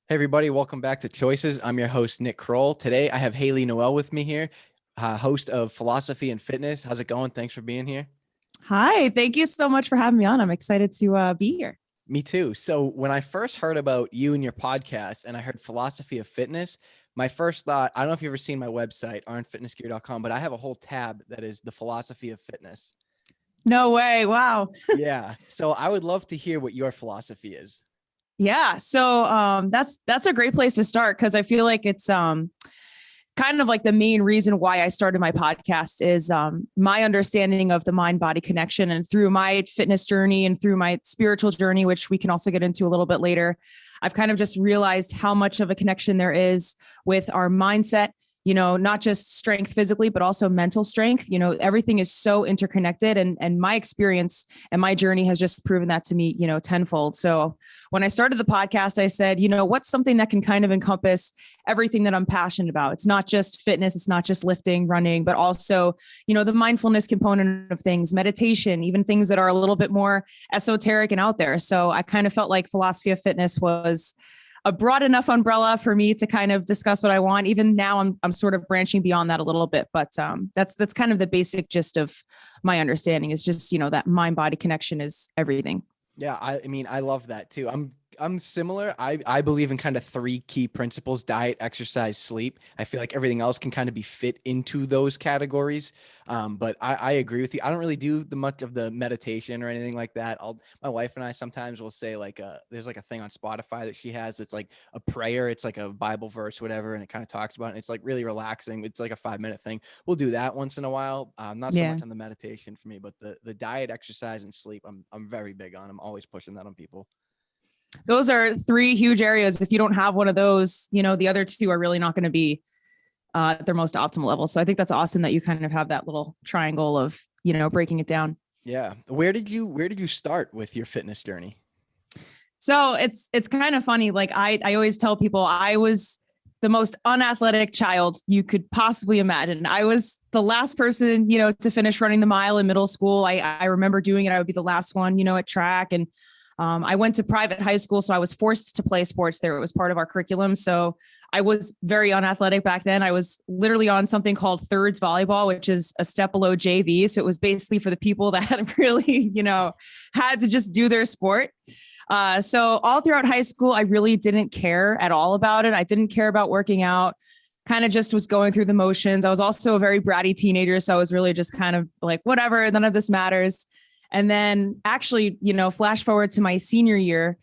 Hey everybody, welcome back to Choices. I'm your host, Nick Kroll. Today I have Hayley Noelle with me here, host of Philosophy and Fitness. How's it going? Thanks for being here. Hi, thank you so much for having me on. I'm excited to be here. Me too. So when I first heard about you and your podcast and I heard Philosophy of Fitness, my first thought, I don't know if you've ever seen my website, arnfitnessgear.com, but I have a whole tab that is the Philosophy of Fitness. No way. Wow. Yeah. So I would love to hear what your philosophy is. Yeah. So that's a great place to start because I feel like it's kind of like the main reason why I started my podcast is my understanding of the mind-body connection. And through my fitness journey and through my spiritual journey, which we can also get into a little bit later, I've kind of just realized how much of a connection there is with our mindset, not just strength physically, but also mental strength. Everything is so interconnected, and my experience and my journey has just proven that to me, tenfold. So when I started the podcast, I said, what's something that can kind of encompass everything that I'm passionate about? It's not just fitness. It's not just lifting, running, but also, the mindfulness component of things, meditation, even things that are a little bit more esoteric and out there. So I kind of felt like Philosophy of Fitness was a broad enough umbrella for me to kind of discuss what I want. Even now I'm sort of branching beyond that a little bit, but that's kind of the basic gist of my understanding is just, that mind body connection is everything. Yeah, I mean, I love that too. I'm similar. I believe in kind of three key principles: diet, exercise, sleep. I feel like everything else can kind of be fit into those categories. But I agree with you. I don't really do the much of the meditation or anything like that. My wife and I sometimes will say like there's like a thing on Spotify that she has. It's like a prayer. It's like a Bible verse, whatever, and it kind of talks about it. And it's like really relaxing. It's like a 5-minute thing. We'll do that once in a while. Not so much on the meditation for me, but the diet, exercise, and sleep. I'm very big on. I'm always pushing that on people. Those are three huge areas. If you don't have one of those, the other two are really not going to be at their most optimal level. So I think that's awesome that you kind of have that little triangle of, breaking it down. Yeah. Where did you start with your fitness journey? So it's kind of funny. Like I always tell people I was the most unathletic child you could possibly imagine. I was the last person, to finish running the mile in middle school. I remember doing it. I would be the last one, at track. And I went to private high school, so I was forced to play sports there. It was part of our curriculum. So I was very unathletic back then. I was literally on something called thirds volleyball, which is a step below JV. So it was basically for the people that really, had to just do their sport. So all throughout high school, I really didn't care at all about it. I didn't care about working out, kind of just was going through the motions. I was also a very bratty teenager. So I was really just kind of like, whatever, none of this matters. And then actually, flash forward to my senior year,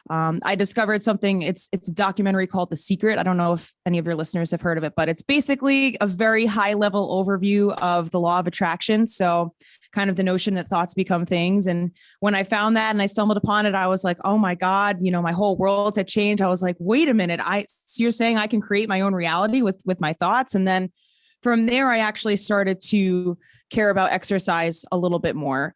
I discovered something. It's a documentary called The Secret. I don't know if any of your listeners have heard of it, but it's basically a very high level overview of the law of attraction. So kind of the notion that thoughts become things. And when I found that and I stumbled upon it, I was like, oh my God, my whole world had changed. I was like, wait a minute. So you're saying I can create my own reality with my thoughts. And then from there, I actually started to care about exercise a little bit more.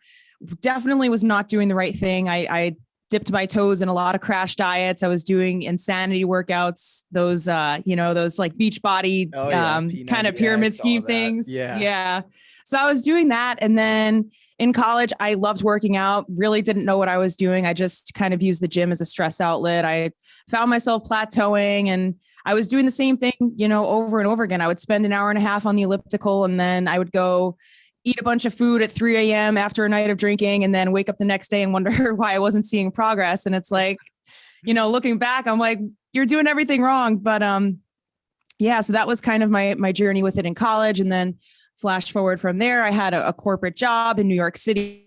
Definitely was not doing the right thing. I dipped my toes in a lot of crash diets. I was doing insanity workouts, those like beach body, kind of pyramid scheme things. Yeah. So I was doing that. And then in college, I loved working out, really didn't know what I was doing. I just kind of used the gym as a stress outlet. I found myself plateauing and I was doing the same thing, over and over again. I would spend an hour and a half on the elliptical and then I would go eat a bunch of food at 3 a.m. after a night of drinking and then wake up the next day and wonder why I wasn't seeing progress. And it's like, looking back, I'm like, you're doing everything wrong. But so that was kind of my journey with it in college. And then flash forward from there, I had a corporate job in New York City.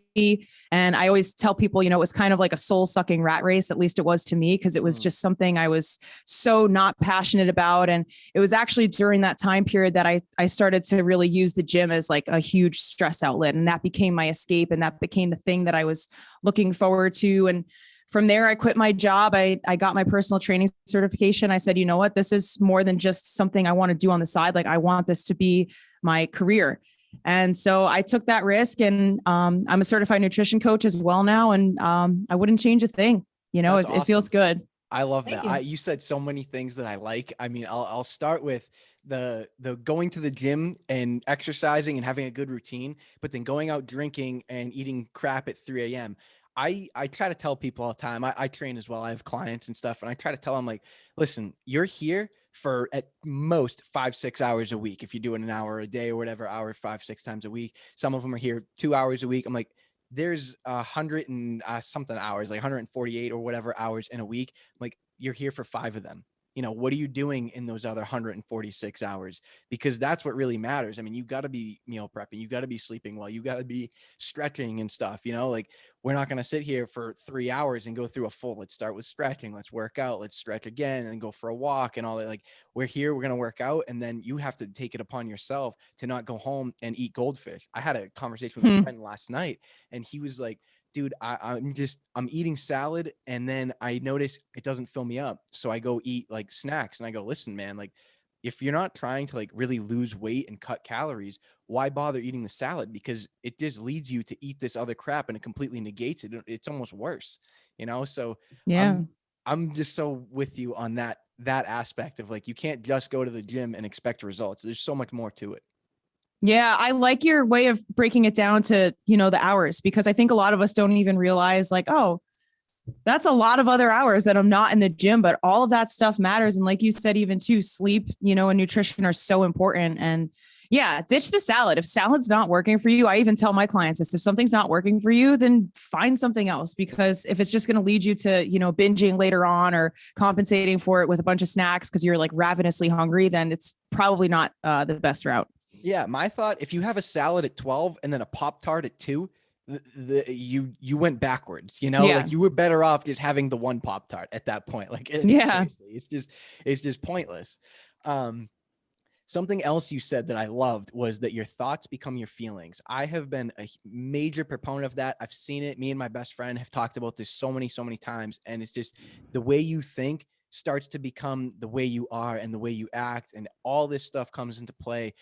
And I always tell people, it was kind of like a soul sucking rat race. At least it was to me, because it was just something I was so not passionate about. And it was actually during that time period that I started to really use the gym as like a huge stress outlet. And that became my escape. And that became the thing that I was looking forward to. And from there, I quit my job. I got my personal training certification. I said, you know what, this is more than just something I want to do on the side. Like I want this to be my career. And so I took that risk and I'm a certified nutrition coach as well now. And I wouldn't change a thing. Awesome. It feels good. I love that. You said so many things that I like. I mean, I'll start with the going to the gym and exercising and having a good routine, but then going out drinking and eating crap at 3 a.m. I try to tell people all the time, I train as well. I have clients and stuff, and I try to tell them like, listen, you're here for at most 5-6 hours a week. If you're doing an hour a day or whatever, hour 5-6 times a week, some of them are here 2 hours a week. I'm like, there's 100 and something hours, like 148 or whatever hours in a week. I'm like, you're here for 5 of them. What are you doing in those other 146 hours? Because that's what really matters. I mean, you got to be meal prepping, you got to be sleeping well, you got to be stretching and stuff, like we're not going to sit here for 3 hours and go through a full, let's start with stretching, let's work out, let's stretch again and go for a walk and all that. Like, we're here, we're going to work out. And then you have to take it upon yourself to not go home and eat goldfish. I had a conversation with a friend last night, and he was like, dude, I'm eating salad, and then I notice it doesn't fill me up. So I go eat like snacks, and I go, listen, man, like, if you're not trying to like really lose weight and cut calories, why bother eating the salad? Because it just leads you to eat this other crap, and it completely negates it. It's almost worse, So Yeah. I'm just so with you on that aspect of like, you can't just go to the gym and expect results. There's so much more to it. Yeah, I like your way of breaking it down to, the hours, because I think a lot of us don't even realize like, oh, that's a lot of other hours that I'm not in the gym, but all of that stuff matters. And like you said, even too, sleep, and nutrition are so important. And yeah, ditch the salad. If salad's not working for you, I even tell my clients this: if something's not working for you, then find something else, because if it's just going to lead you to, binging later on or compensating for it with a bunch of snacks because you're like ravenously hungry, then it's probably not the best route. Yeah, my thought, if you have a salad at 12 and then a Pop-Tart at 2, you went backwards, Yeah. like you were better off just having the one Pop-Tart at that point. Like, Yeah. it's just pointless. Something else you said that I loved was that your thoughts become your feelings. I have been a major proponent of that. I've seen it. Me and my best friend have talked about this so many times. And it's just the way you think starts to become the way you are and the way you act, and all this stuff comes into play.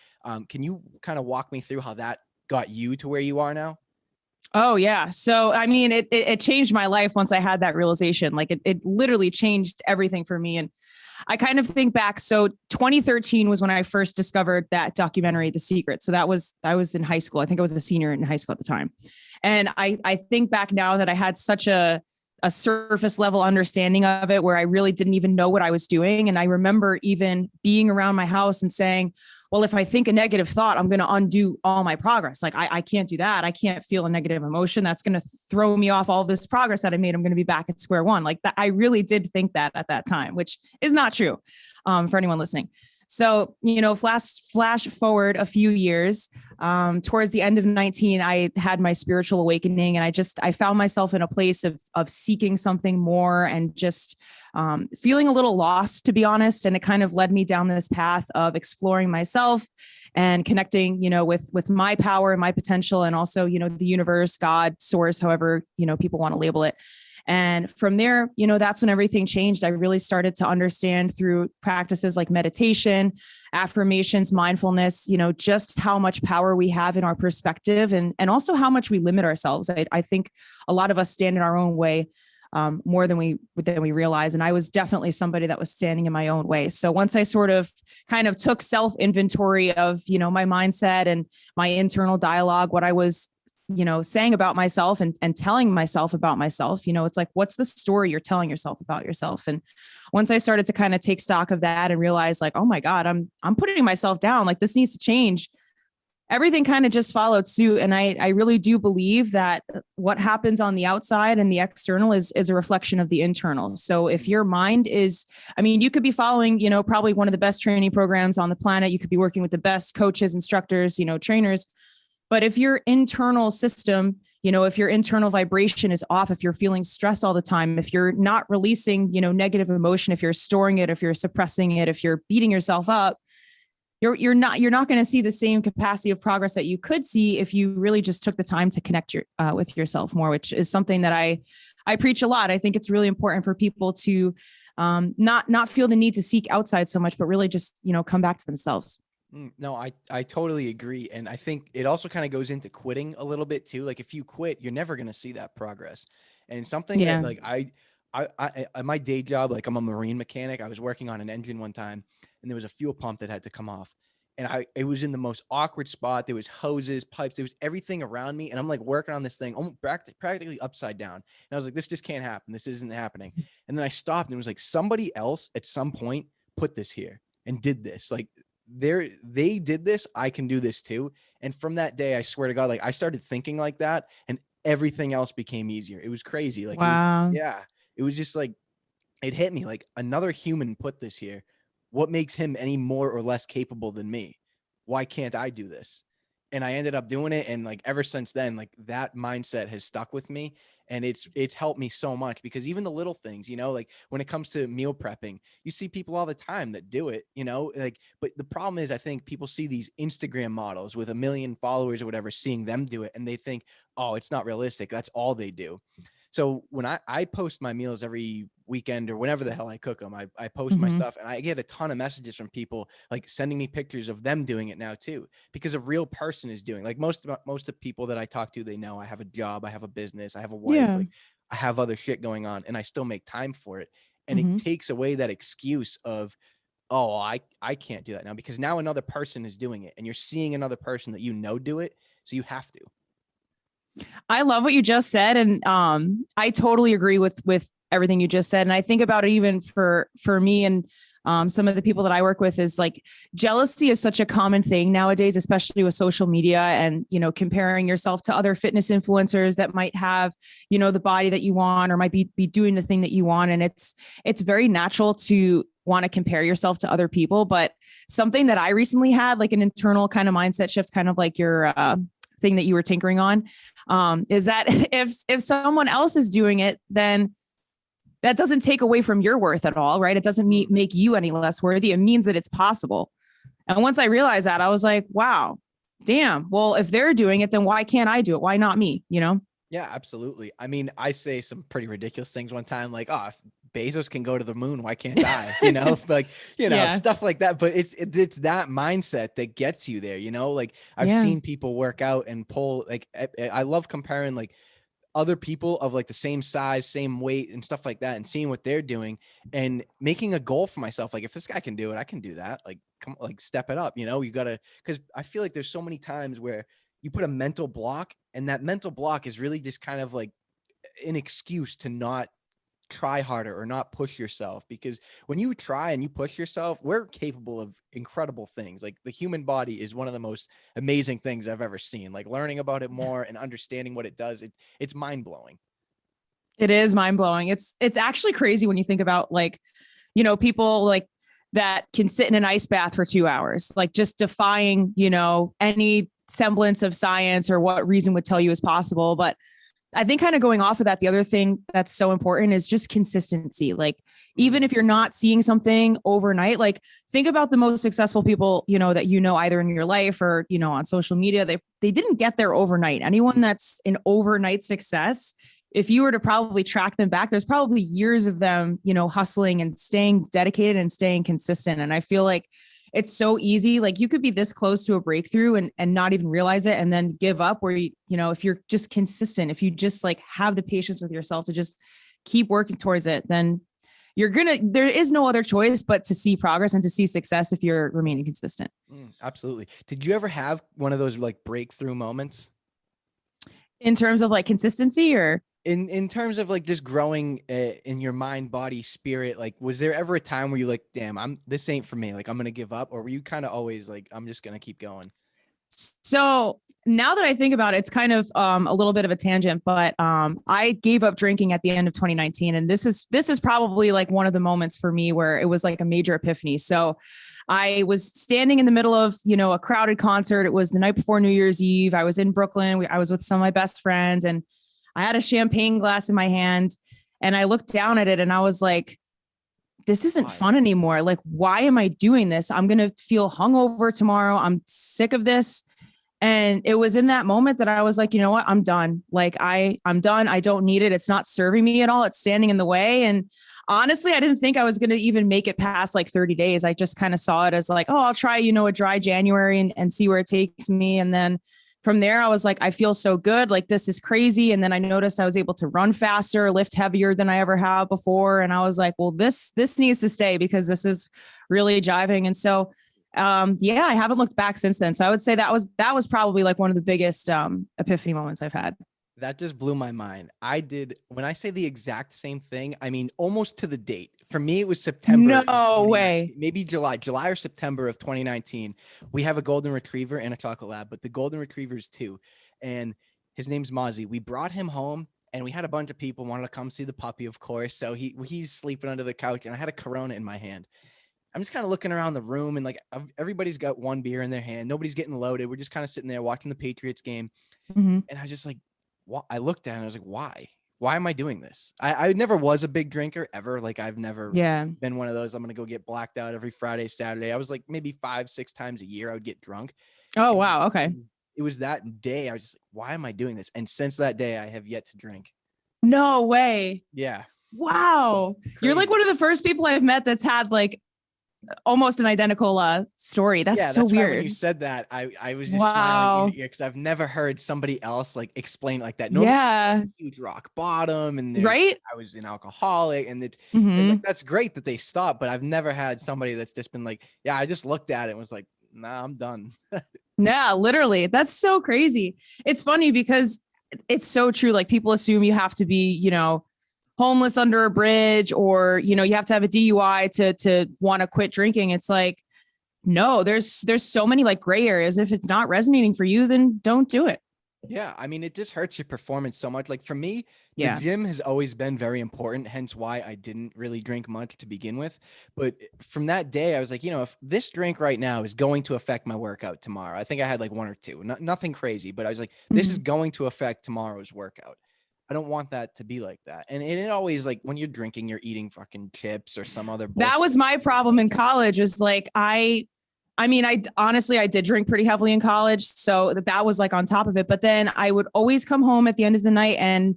Can you kind of walk me through how that got you to where you are now? Oh yeah. So, I mean, it changed my life once I had that realization. Like it literally changed everything for me. And I kind of think back. So 2013 was when I first discovered that documentary, The Secret. So I was in high school. I think I was a senior in high school at the time. And I think back now that I had such a surface level understanding of it, where I really didn't even know what I was doing. And I remember even being around my house and saying, well, if I think a negative thought, I'm going to undo all my progress. Like I can't do that. I can't feel a negative emotion. That's going to throw me off all this progress that I made. I'm going to be back at square one. Like that. I really did think that at that time, which is not true for anyone listening. So, flash forward a few years, towards the end of 19, I had my spiritual awakening, and I found myself in a place of seeking something more, and just feeling a little lost, to be honest. And it kind of led me down this path of exploring myself and connecting, with my power and my potential, and also, the universe, God, source, however, people want to label it. And from there, that's when everything changed. I really started to understand through practices like meditation, affirmations, mindfulness, just how much power we have in our perspective, and also how much we limit ourselves. I think a lot of us stand in our own way more than we realize. And I was definitely somebody that was standing in my own way. So once I sort of kind of took self inventory of, my mindset and my internal dialogue, what I was saying about myself and telling myself about myself, it's like, what's the story you're telling yourself about yourself? And once I started to kind of take stock of that and realize like, oh my God, I'm putting myself down, like this needs to change. Everything kind of just followed suit. And I really do believe that what happens on the outside and the external is a reflection of the internal. So if your mind is, you could be following, probably one of the best training programs on the planet. You could be working with the best coaches, instructors, trainers. But if your internal system, if your internal vibration is off, if you're feeling stressed all the time, if you're not releasing, negative emotion, if you're storing it, if you're suppressing it, if you're beating yourself up, you're not going to see the same capacity of progress that you could see if you really just took the time to connect with yourself more, which is something that I preach a lot. I think it's really important for people to not feel the need to seek outside so much, but really just, come back to themselves. No, I totally agree. And I think it also kind of goes into quitting a little bit too. Like if you quit, you're never going to see that progress. And something that like I my day job, like I'm a marine mechanic. I was working on an engine one time, and there was a fuel pump that had to come off. and it was in the most awkward spot. There was hoses, pipes, there was everything around me. And I'm like working on this thing almost practically upside down. And I was like, this just can't happen. This isn't happening. And then I stopped and it was like somebody else at some point put this here and did this. Like they did this. I can do this too. And from that day, I swear to God, like I started thinking like that and everything else became easier. It was crazy. Like, Wow. it was just like, it hit me like another human put this here. What makes him any more or less capable than me? Why can't I do this? And I ended up doing it. And like ever since then, like that mindset has stuck with me. And it's helped me so much because even the little things, like when it comes to meal prepping, you see people all the time that do it, like, but the problem is I think people see these Instagram models with 1 million followers or whatever, seeing them do it. And they think, oh, it's not realistic. That's all they do. So when I post my meals every weekend or whenever the hell I cook them, I post my stuff and I get a ton of messages from people like sending me pictures of them doing it now too, because a real person is doing like most of people that I talk to, they know I have a job, I have a business, I have a wife, like I have other shit going on and I still make time for it. And it takes away that excuse of, oh, I can't do that now because now another person is doing it and you're seeing another person that do it. So you have to. I love what you just said. And I totally agree with everything you just said. And I think about it even for me and some of the people that I work with is like jealousy is such a common thing nowadays, especially with social media and, comparing yourself to other fitness influencers that might have, the body that you want or might be doing the thing that you want. And it's very natural to want to compare yourself to other people. But something that I recently had like an internal kind of mindset shift, kind of like your thing that you were tinkering on, is that if someone else is doing it, then that doesn't take away from your worth at all, right? It doesn't make you any less worthy. It means that it's possible. And once I realized that, I was like, wow, damn. Well, if they're doing it, then why can't I do it? Why not me? Yeah, absolutely. I mean, I say some pretty ridiculous things one time, like, oh, if Bezos can go to the moon, why can't I? Like, stuff like that. But it's that mindset that gets you there, like I've seen people work out and pull, like, I love comparing like other people of like the same size, same weight and stuff like that and seeing what they're doing and making a goal for myself. Like if this guy can do it, I can do that. Like, come, like step it up, you gotta, cause I feel like there's so many times where you put a mental block and that mental block is really just kind of like an excuse to not try harder or not push yourself, because when you try and you push yourself, we're capable of incredible things. Like the human body is one of the most amazing things I've ever seen. Like learning about it more and understanding what it does, it's mind-blowing. It is mind-blowing. It's actually crazy when you think about like, people like that can sit in an ice bath for 2 hours, like just defying, any semblance of science or what reason would tell you is possible. But I think kind of going off of that, the other thing that's so important is just consistency. Like, even if you're not seeing something overnight, like think about the most successful people, that, either in your life or, on social media, they didn't get there overnight. Anyone that's an overnight success, if you were to probably track them back, there's probably years of them, hustling and staying dedicated and staying consistent. And I feel like it's so easy. Like you could be this close to a breakthrough and not even realize it and then give up, where if you're just consistent, if you just like have the patience with yourself to just keep working towards it, then there is no other choice but to see progress and to see success if you're remaining consistent. Absolutely. Did you ever have one of those like breakthrough moments? In terms of like consistency or? In terms of like just growing in your mind, body, spirit, like, was there ever a time where you like, damn, this ain't for me, like, I'm going to give up? Or were you kind of always like, I'm just going to keep going? So now that I think about it, it's kind of a little bit of a tangent, but I gave up drinking at the end of 2019. And this is probably like one of the moments for me where it was like a major epiphany. So I was standing in the middle of, a crowded concert. It was the night before New Year's Eve. I was in Brooklyn. I was with some of my best friends and I had a champagne glass in my hand and I looked down at it and I was like, this isn't fun anymore. Like, why am I doing this? I'm going to feel hungover tomorrow. I'm sick of this. And it was in that moment that I was like, you know what? I'm done. Like I'm done. I don't need it. It's not serving me at all. It's standing in the way. And honestly, I didn't think I was going to even make it past like 30 days. I just kind of saw it as like, oh, I'll try, a dry January and see where it takes me. And then from there, I was like, I feel so good. Like, this is crazy. And then I noticed I was able to run faster, lift heavier than I ever have before. And I was like, well, this needs to stay because this is really jiving. And so Yeah, I haven't looked back since then. So I would say that was probably like one of the biggest epiphany moments I've had. That just blew my mind. When I say the exact same thing, I mean almost to the date. For me, it was September of No 2019, way. maybe July or September of 2019. We have a golden retriever and a chocolate lab, but the golden retriever's too. And his name's Mozzie. We brought him home and we had a bunch of people wanted to come see the puppy, of course. So he's sleeping under the couch and I had a Corona in my hand. I'm just kind of looking around the room and like everybody's got one beer in their hand. Nobody's getting loaded. We're just kind of sitting there watching the Patriots game. Mm-hmm. And I was just like, I looked at it and I was like, why? Why am I doing this? I never was a big drinker ever. Like I've never been one of those. I'm going to go get blacked out every Friday, Saturday. I was like maybe 5-6 times a year I would get drunk. Oh, And wow. Okay. it was that day. I was just like, why am I doing this? And since that day, I have yet to drink. No way. Yeah. Wow. Crazy. You're like one of the first people I've met that's had like almost an identical story. That's so weird. When you said that, I was just smiling because I've never heard somebody else like explain like that. Normally, huge rock bottom, and right. I was an alcoholic, and and like, that's great that they stopped. But I've never had somebody that's just been like, yeah, I just looked at it and was like, nah, I'm done. Yeah, literally. That's so crazy. It's funny because it's so true. Like people assume you have to be, homeless under a bridge or, you have to have a DUI to want to quit drinking. It's like, no, there's so many like gray areas. If it's not resonating for you, then don't do it. Yeah. I mean, it just hurts your performance so much. Like for me, the gym has always been very important, hence why I didn't really drink much to begin with. But from that day, I was like, if this drink right now is going to affect my workout tomorrow, I think I had like 1 or 2, nothing crazy, but I was like, this is going to affect tomorrow's workout. I don't want that to be like that. And it always, like when you're drinking, you're eating fucking chips or some other bullshit. That was my problem in college was like, I honestly, I did drink pretty heavily in college. So that was like on top of it. But then I would always come home at the end of the night and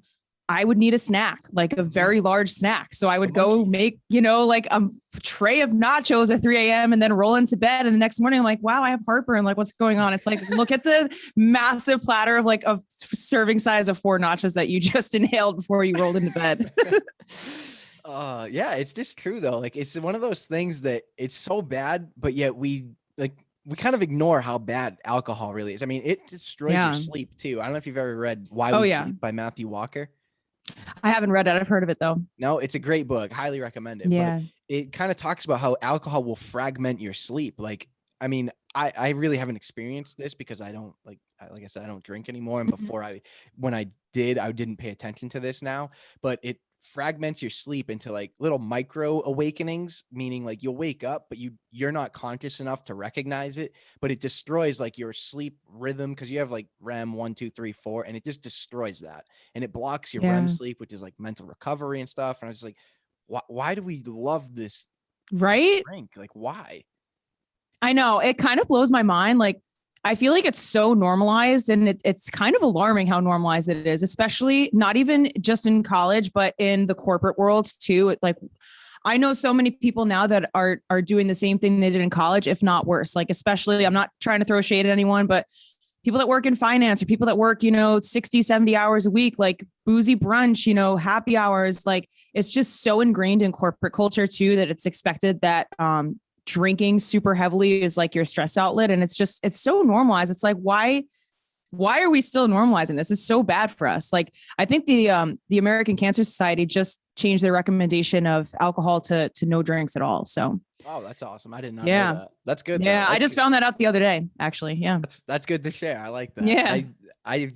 I would need a snack, like a very large snack. So I would go make, like a tray of nachos at 3 a.m. and then roll into bed. And the next morning I'm like, wow, I have heartburn. Like what's going on? It's like, look at the massive platter of like a serving size of 4 nachos that you just inhaled before you rolled into bed. Yeah, it's just true though. Like it's one of those things that it's so bad, but yet we kind of ignore how bad alcohol really is. I mean, it destroys your sleep too. I don't know if you've ever read Why We Sleep by Matthew Walker. I haven't read it. I've heard of it though. No, it's a great book. Highly recommend it. Yeah. But it kind of talks about how alcohol will fragment your sleep. Like, I mean, I really haven't experienced this because I don't like I said, I don't drink anymore. And before when I did, I didn't pay attention to this now, but it fragments your sleep into like little micro awakenings, meaning like you'll wake up, but you're not conscious enough to recognize it, but it destroys like your sleep rhythm. Cause you have like REM 1, 2, 3, 4, and it just destroys that. And it blocks your REM sleep, which is like mental recovery and stuff. And I was like, why do we love this? Right. Drink? Like, why? I know it kind of blows my mind. Like, I feel like it's so normalized and it's kind of alarming how normalized it is, especially not even just in college, but in the corporate world too. Like I know so many people now that are doing the same thing they did in college, if not worse. Like, especially, I'm not trying to throw shade at anyone, but people that work in finance or people that work, 60, 70 hours a week, like boozy brunch, happy hours, like it's just so ingrained in corporate culture too, that it's expected that, drinking super heavily is like your stress outlet. And it's so normalized. It's like, why are we still normalizing this? It's so bad for us. Like, I think the American Cancer Society just changed their recommendation of alcohol to no drinks at all. So. Oh, that's awesome. I did not know that. That's good. Yeah. That's I just found that out the other day, actually. Yeah. That's good to share. I like that.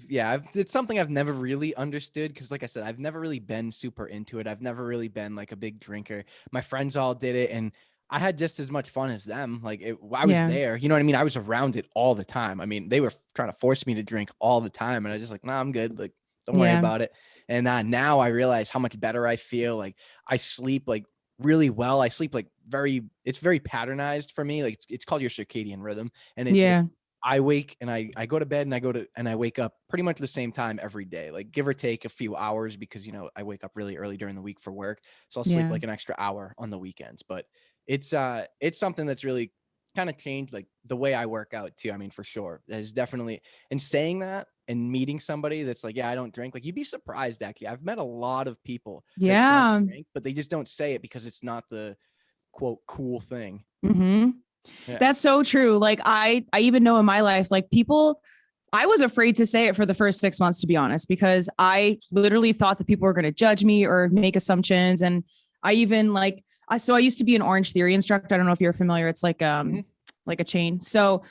Yeah. It's something I've never really understood. Cause like I said, I've never really been super into it. I've never really been like a big drinker. My friends all did it and I had just as much fun as them. Like I was there, you know what I mean? I was around it all the time. I mean, they were trying to force me to drink all the time. And I was just like, nah, I'm good. Like, don't worry about it. And now I realize how much better I feel. Like I sleep like really well. I sleep like it's very patternized for me. Like it's called your circadian rhythm. And I wake and I go to bed and I wake up pretty much the same time every day, like give or take a few hours because, I wake up really early during the week for work. So I'll sleep like an extra hour on the weekends, but it's something that's really kind of changed like the way I work out too. I mean, for sure. There's definitely, and saying that and meeting somebody that's like, yeah, I don't drink. Like you'd be surprised actually. I've met a lot of people that don't drink, but they just don't say it because it's not the quote cool thing. Mm-hmm. Yeah. That's so true. Like I even know in my life, like people, I was afraid to say it for the first 6 months, to be honest, because I literally thought that people were going to judge me or make assumptions. And I even so I used to be an Orange Theory instructor. I don't know if you're familiar. It's like a chain. So,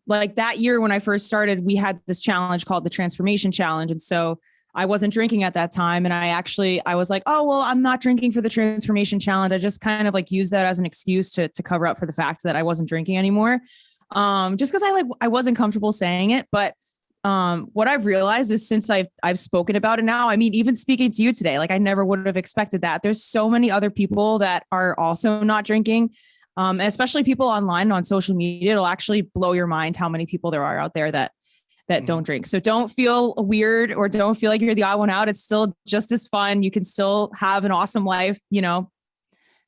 like that year when I first started, we had this challenge called the Transformation Challenge. And so I wasn't drinking at that time. And I was like, oh, well, I'm not drinking for the Transformation Challenge. I just kind of like used that as an excuse to cover up for the fact that I wasn't drinking anymore. Just because I wasn't comfortable saying it. But what I've realized is since I've spoken about it now, I mean, even speaking to you today, like I never would have expected that. There's so many other people that are also not drinking. Especially people online on social media, it'll actually blow your mind how many people there are out there that don't drink. So don't feel weird or don't feel like you're the odd one out. It's still just as fun. You can still have an awesome life,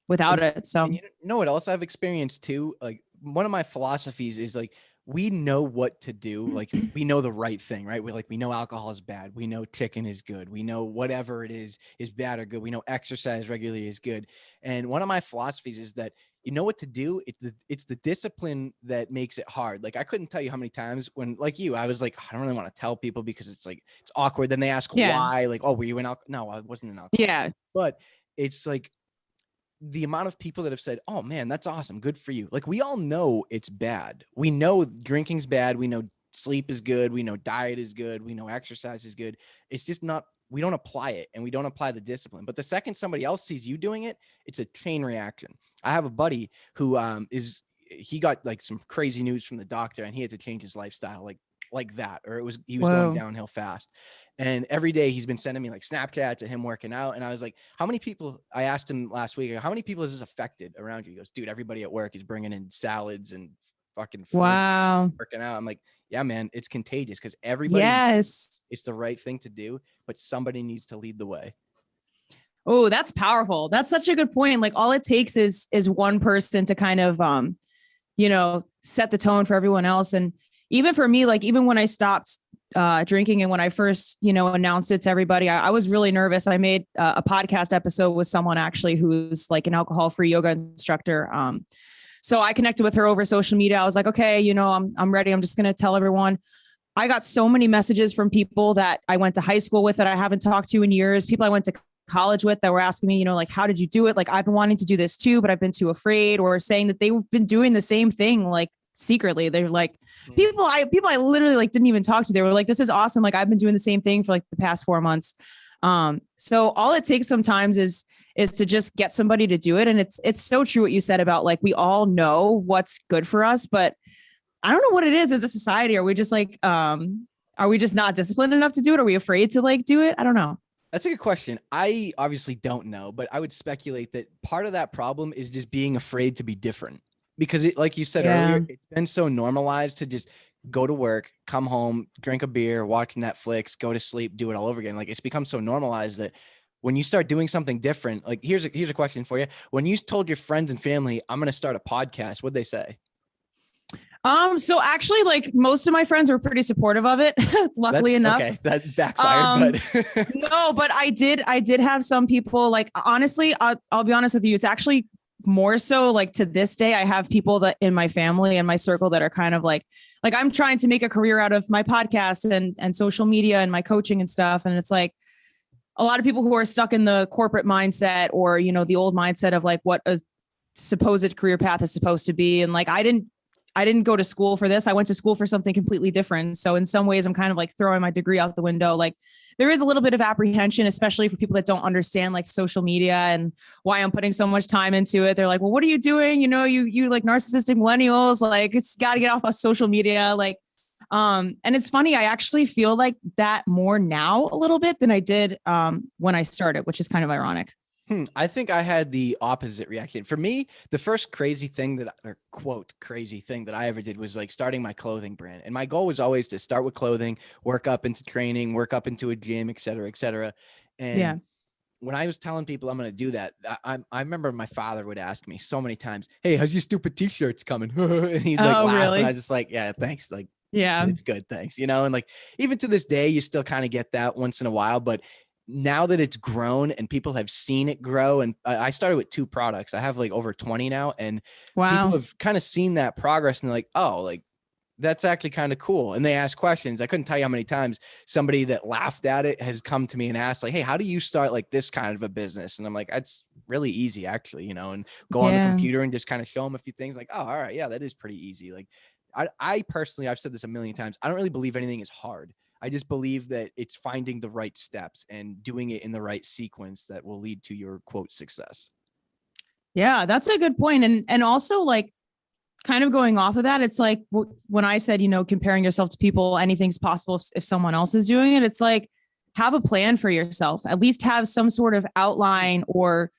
without it. So you know what else I've experienced too? Like one of my philosophies is like, we know what to do. Like we know the right thing, right? We know alcohol is bad. We know chicken is good. We know whatever it is bad or good. We know exercise regularly is good. And one of my philosophies is that you know what to do. It's the discipline that makes it hard. Like I couldn't tell you how many times when, like you, I was like, I don't really want to tell people because it's like, it's awkward. Then they ask why, like, oh, were you in alcohol? No, I wasn't in alcohol. yeah. But it's like the amount of people that have said, oh man, that's awesome. Good for you. Like we all know it's bad. We know drinking's bad. We know sleep is good. We know diet is good. We know exercise is good. It's just not, we don't apply it and we don't apply the discipline. But the second somebody else sees you doing it, it's a chain reaction. I have a buddy who he got like some crazy news from the doctor and he had to change his lifestyle like that, or he was going downhill fast. And every day he's been sending me like Snapchats of him working out. And I was like, I asked him last week, how many people has this affected around you? He goes, dude, everybody at work is bringing in salads and fucking working out. I'm like, yeah, man, it's contagious because everybody, it's the right thing to do, but somebody needs to lead the way. Oh, that's powerful. That's such a good point. Like all it takes is one person to kind of, set the tone for everyone else. And even for me, like even when I stopped drinking and when I first, announced it to everybody, I was really nervous. I made a podcast episode with someone actually who's like an alcohol-free yoga instructor. So I connected with her over social media. I was like, okay, I'm ready. I'm just going to tell everyone. I got so many messages from people that I went to high school with that I haven't talked to in years. People I went to college with that were asking me, like, how did you do it? Like, I've been wanting to do this too, but I've been too afraid, or saying that they've been doing the same thing, like secretly. They're like people I literally like didn't even talk to. They were like, this is awesome. Like I've been doing the same thing for like the past 4 months. So all it takes sometimes is to just get somebody to do it. And it's so true what you said about like, we all know what's good for us, but I don't know what it is as a society. Are we just like, are we just not disciplined enough to do it? Are we afraid to like do it? I don't know. That's a good question. I obviously don't know, but I would speculate that part of that problem is just being afraid to be different. Because like you said earlier, it's been so normalized to just go to work, come home, drink a beer, watch Netflix, go to sleep, do it all over again. Like it's become so normalized that when you start doing something different, like here's a question for you. When you told your friends and family, I'm going to start a podcast, what'd they say? So actually like most of my friends were pretty supportive of it, luckily enough. Okay, that backfired, but no, but I did have some people like, honestly, I'll be honest with you. It's actually more so like to this day, I have people that in my family and my circle that are kind of like I'm trying to make a career out of my podcast and social media and my coaching and stuff. And it's like a lot of people who are stuck in the corporate mindset or, the old mindset of like what a supposed career path is supposed to be. And like, I didn't go to school for this. I went to school for something completely different. So in some ways I'm kind of like throwing my degree out the window. Like there is a little bit of apprehension, especially for people that don't understand like social media and why I'm putting so much time into it. They're like, well, what are you doing? You like narcissistic millennials, like it's got to get off of social media. Like, and it's funny. I actually feel like that more now a little bit than I did when I started, which is kind of ironic. I think I had the opposite reaction. For me, the first crazy thing that I ever did was like starting my clothing brand. And my goal was always to start with clothing, work up into training, work up into a gym, et cetera, et cetera. And when I was telling people I'm going to do that, I remember my father would ask me so many times, hey, how's your stupid t-shirts coming? And he'd like laugh. Really? And I was just like, yeah, thanks. Like, yeah, it's good. Thanks. And like, even to this day, you still kind of get that once in a while, but now that it's grown and people have seen it grow, and I started with 2 products. I have like over 20 now, and people Wow. have kind of seen that progress and they're like, oh, like that's actually kind of cool. And they ask questions. I couldn't tell you how many times somebody that laughed at it has come to me and asked like, hey, how do you start like this kind of a business? And I'm like, it's really easy actually, you know, and go on the Yeah. computer and just kind of show them a few things like, oh, all right. Yeah, that is pretty easy. Like I personally, I've said this a million times. I don't really believe anything is hard. I just believe that it's finding the right steps and doing it in the right sequence that will lead to your quote success. Yeah, that's a good point. And also like kind of going off of that, it's like when I said, comparing yourself to people, anything's possible if someone else is doing it. It's like, have a plan for yourself, at least have some sort of outline or,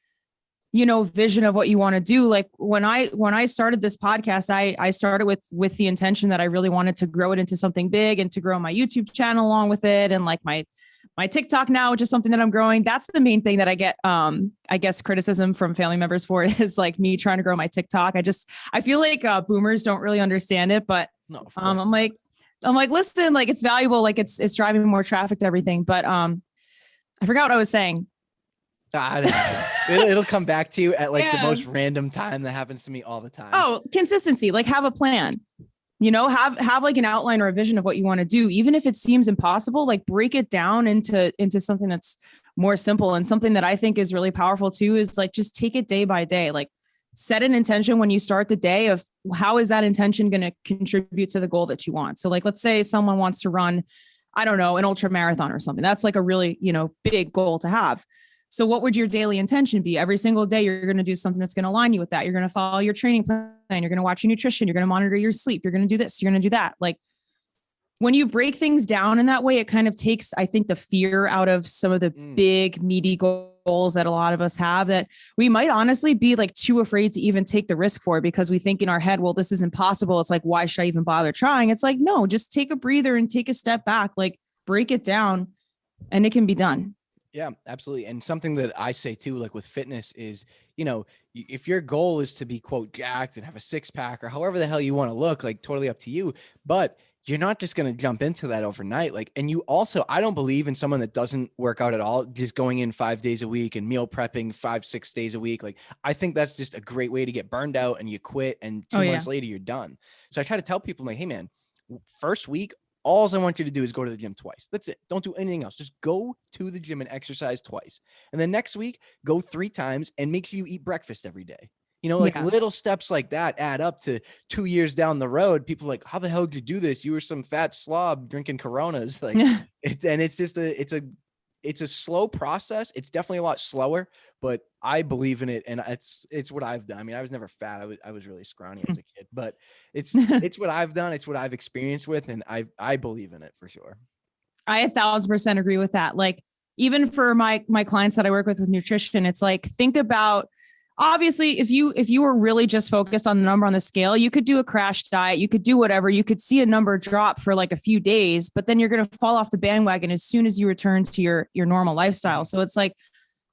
vision of what you want to do. Like when I started this podcast, I started with the intention that I really wanted to grow it into something big and to grow my YouTube channel along with it. And like my TikTok now, which is something that I'm growing. That's the main thing that I get, I guess, criticism from family members for is like me trying to grow my TikTok. I feel like boomers don't really understand it, but No, I'm like, listen, like it's valuable. Like it's driving more traffic to everything. But I forgot what I was saying. It'll come back to you at like the most random time. That happens to me all the time. Oh, consistency, like have a plan, have like an outline or a vision of what you want to do. Even if it seems impossible, like break it down into something that's more simple. And something that I think is really powerful too, is like, just take it day by day, like set an intention when you start the day of how is that intention going to contribute to the goal that you want. So like, let's say someone wants to run, I don't know, an ultra marathon or something. That's like a really, big goal to have. So what would your daily intention be? Every single day, you're going to do something that's going to align you with that. You're going to follow your training plan. You're going to watch your nutrition. You're going to monitor your sleep. You're going to do this. You're going to do that. Like when you break things down in that way, it kind of takes, I think, the fear out of some of the big, meaty goals that a lot of us have that we might honestly be like too afraid to even take the risk for, because we think in our head, well, this is impossible. It's like, why should I even bother trying? It's like, no, just take a breather and take a step back, like break it down and it can be done. Yeah, absolutely. And something that I say too, like with fitness is, if your goal is to be quote jacked and have a 6-pack or however the hell you want to look, like totally up to you, but you're not just going to jump into that overnight. Like, and you also, I don't believe in someone that doesn't work out at all, just going in 5 days a week and meal prepping 5-6 days a week. Like, I think that's just a great way to get burned out and you quit and 2 months later you're done. So I try to tell people like, hey man, first week, all I want you to do is go to the gym twice. That's it. Don't do anything else. Just go to the gym and exercise twice. And then next week, go 3 times and make sure you eat breakfast every day. Little steps like that add up to 2 years down the road. People are like, how the hell did you do this? You were some fat slob drinking Coronas. Like it's a slow process. It's definitely a lot slower, but I believe in it. And it's what I've done. I mean, I was never fat. I was really scrawny as a kid, but it's what I've done. It's what I've experienced with. And I believe in it for sure. I 1,000% agree with that. Like even for my clients that I work with nutrition, it's like, think about, obviously, if you were really just focused on the number on the scale, you could do a crash diet, you could do whatever, you could see a number drop for like a few days, but then you're going to fall off the bandwagon as soon as you return to your normal lifestyle. So it's like,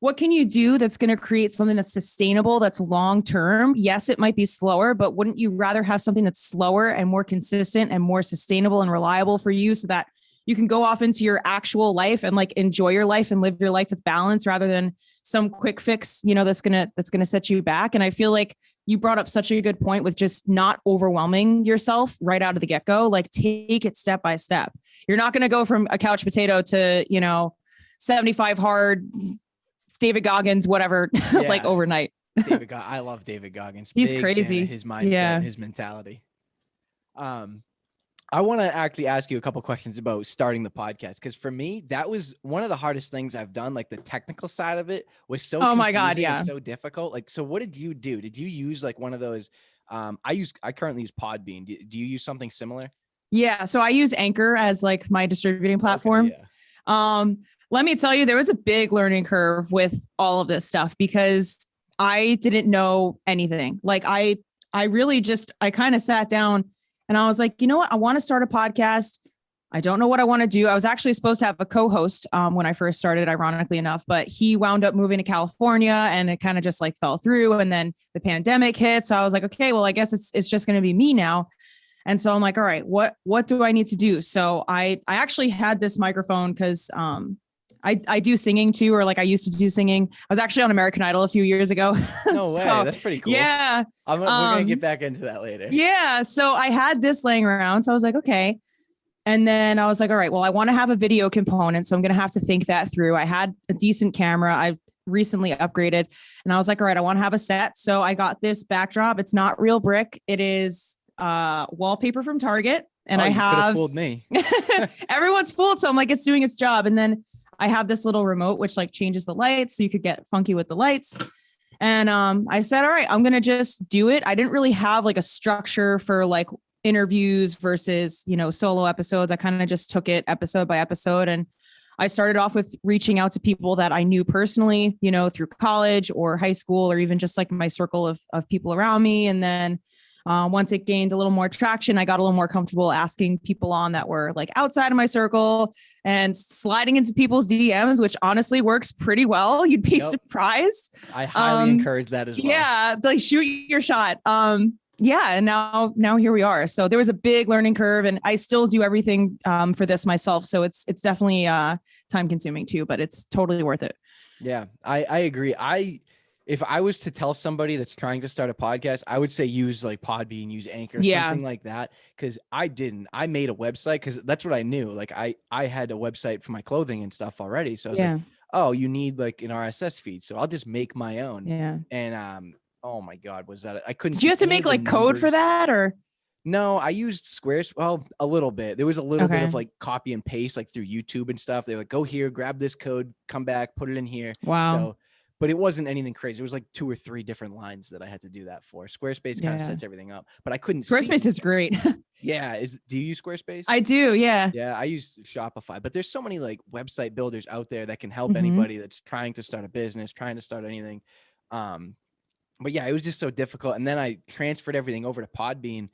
what can you do that's going to create something that's sustainable, that's long-term? Yes, it might be slower, but wouldn't you rather have something that's slower and more consistent and more sustainable and reliable for you so that you can go off into your actual life and like enjoy your life and live your life with balance rather than some quick fix, that's going to set you back. And I feel like you brought up such a good point with just not overwhelming yourself right out of the get-go. Like take it step by step. You're not going to go from a couch potato to, 75 hard David Goggins, whatever, like overnight. I love David Goggins. He's crazy. His mindset, his mentality. I want to actually ask you a couple questions about starting the podcast. Cause for me, that was one of the hardest things I've done. Like the technical side of it was so, oh my God. Yeah. So difficult. Like, so what did you do? Did you use like one of those, I currently use Podbean. Do you use something similar? Yeah. So I use Anchor as like my distributing platform. Okay, yeah. Let me tell you, there was a big learning curve with all of this stuff because I didn't know anything. Like I kind of sat down and I was like, you know what? I want to start a podcast. I don't know what I want to do. I was actually supposed to have a co-host when I first started, ironically enough, but he wound up moving to California and it kind of just like fell through. And then the pandemic hit. So I was like, okay, well, I guess it's just going to be me now. And so I'm like, all right, what do I need to do? So I actually had this microphone because I do singing too, or like I used to do singing. I was actually on American Idol a few years ago. No way. That's pretty cool. Yeah. We're going to get back into that later. Yeah. So I had this laying around. So I was like, okay. And then I was like, all right, well, I want to have a video component. So I'm going to have to think that through. I had a decent camera. I recently upgraded and I was like, all right, I want to have a set. So I got this backdrop. It's not real brick. It is wallpaper from Target. And I have fooled me. Everyone's fooled. So I'm like, it's doing its job. And then I have this little remote, which like changes the lights. So you could get funky with the lights. And I said, all right, I'm going to just do it. I didn't really have like a structure for like interviews versus, solo episodes. I kind of just took it episode by episode. And I started off with reaching out to people that I knew personally, through college or high school, or even just like my circle of people around me. And then once it gained a little more traction, I got a little more comfortable asking people on that were like outside of my circle and sliding into people's DMs, which honestly works pretty well. You'd be surprised. I highly encourage that as well. Yeah. Like shoot your shot. Yeah. And now here we are. So there was a big learning curve and I still do everything for this myself. So it's definitely time consuming too, but it's totally worth it. Yeah, I agree. If I was to tell somebody that's trying to start a podcast, I would say use like Podbean, use Anchor, something like that. Cause I made a website cause that's what I knew. Like I had a website for my clothing and stuff already. So I was like, oh, you need like an RSS feed. So I'll just make my own. Yeah. And, oh my God, was that, I couldn't. Did you have to make like code for that or? No, I used Squarespace. Well, a little bit. There was a little bit of like copy and paste, like through YouTube and stuff. They were like, go here, grab this code, come back, put it in here. Wow. So, but it wasn't anything crazy. It was like 2 or 3 different lines that I had to do that for. Squarespace kind of sets everything up, but I couldn't. Squarespace is great. Yeah. Do you use Squarespace? I do. Yeah. Yeah. I use Shopify, but there's so many like website builders out there that can help anybody that's trying to start a business, trying to start anything. But yeah, it was just so difficult. And then I transferred everything over to Podbean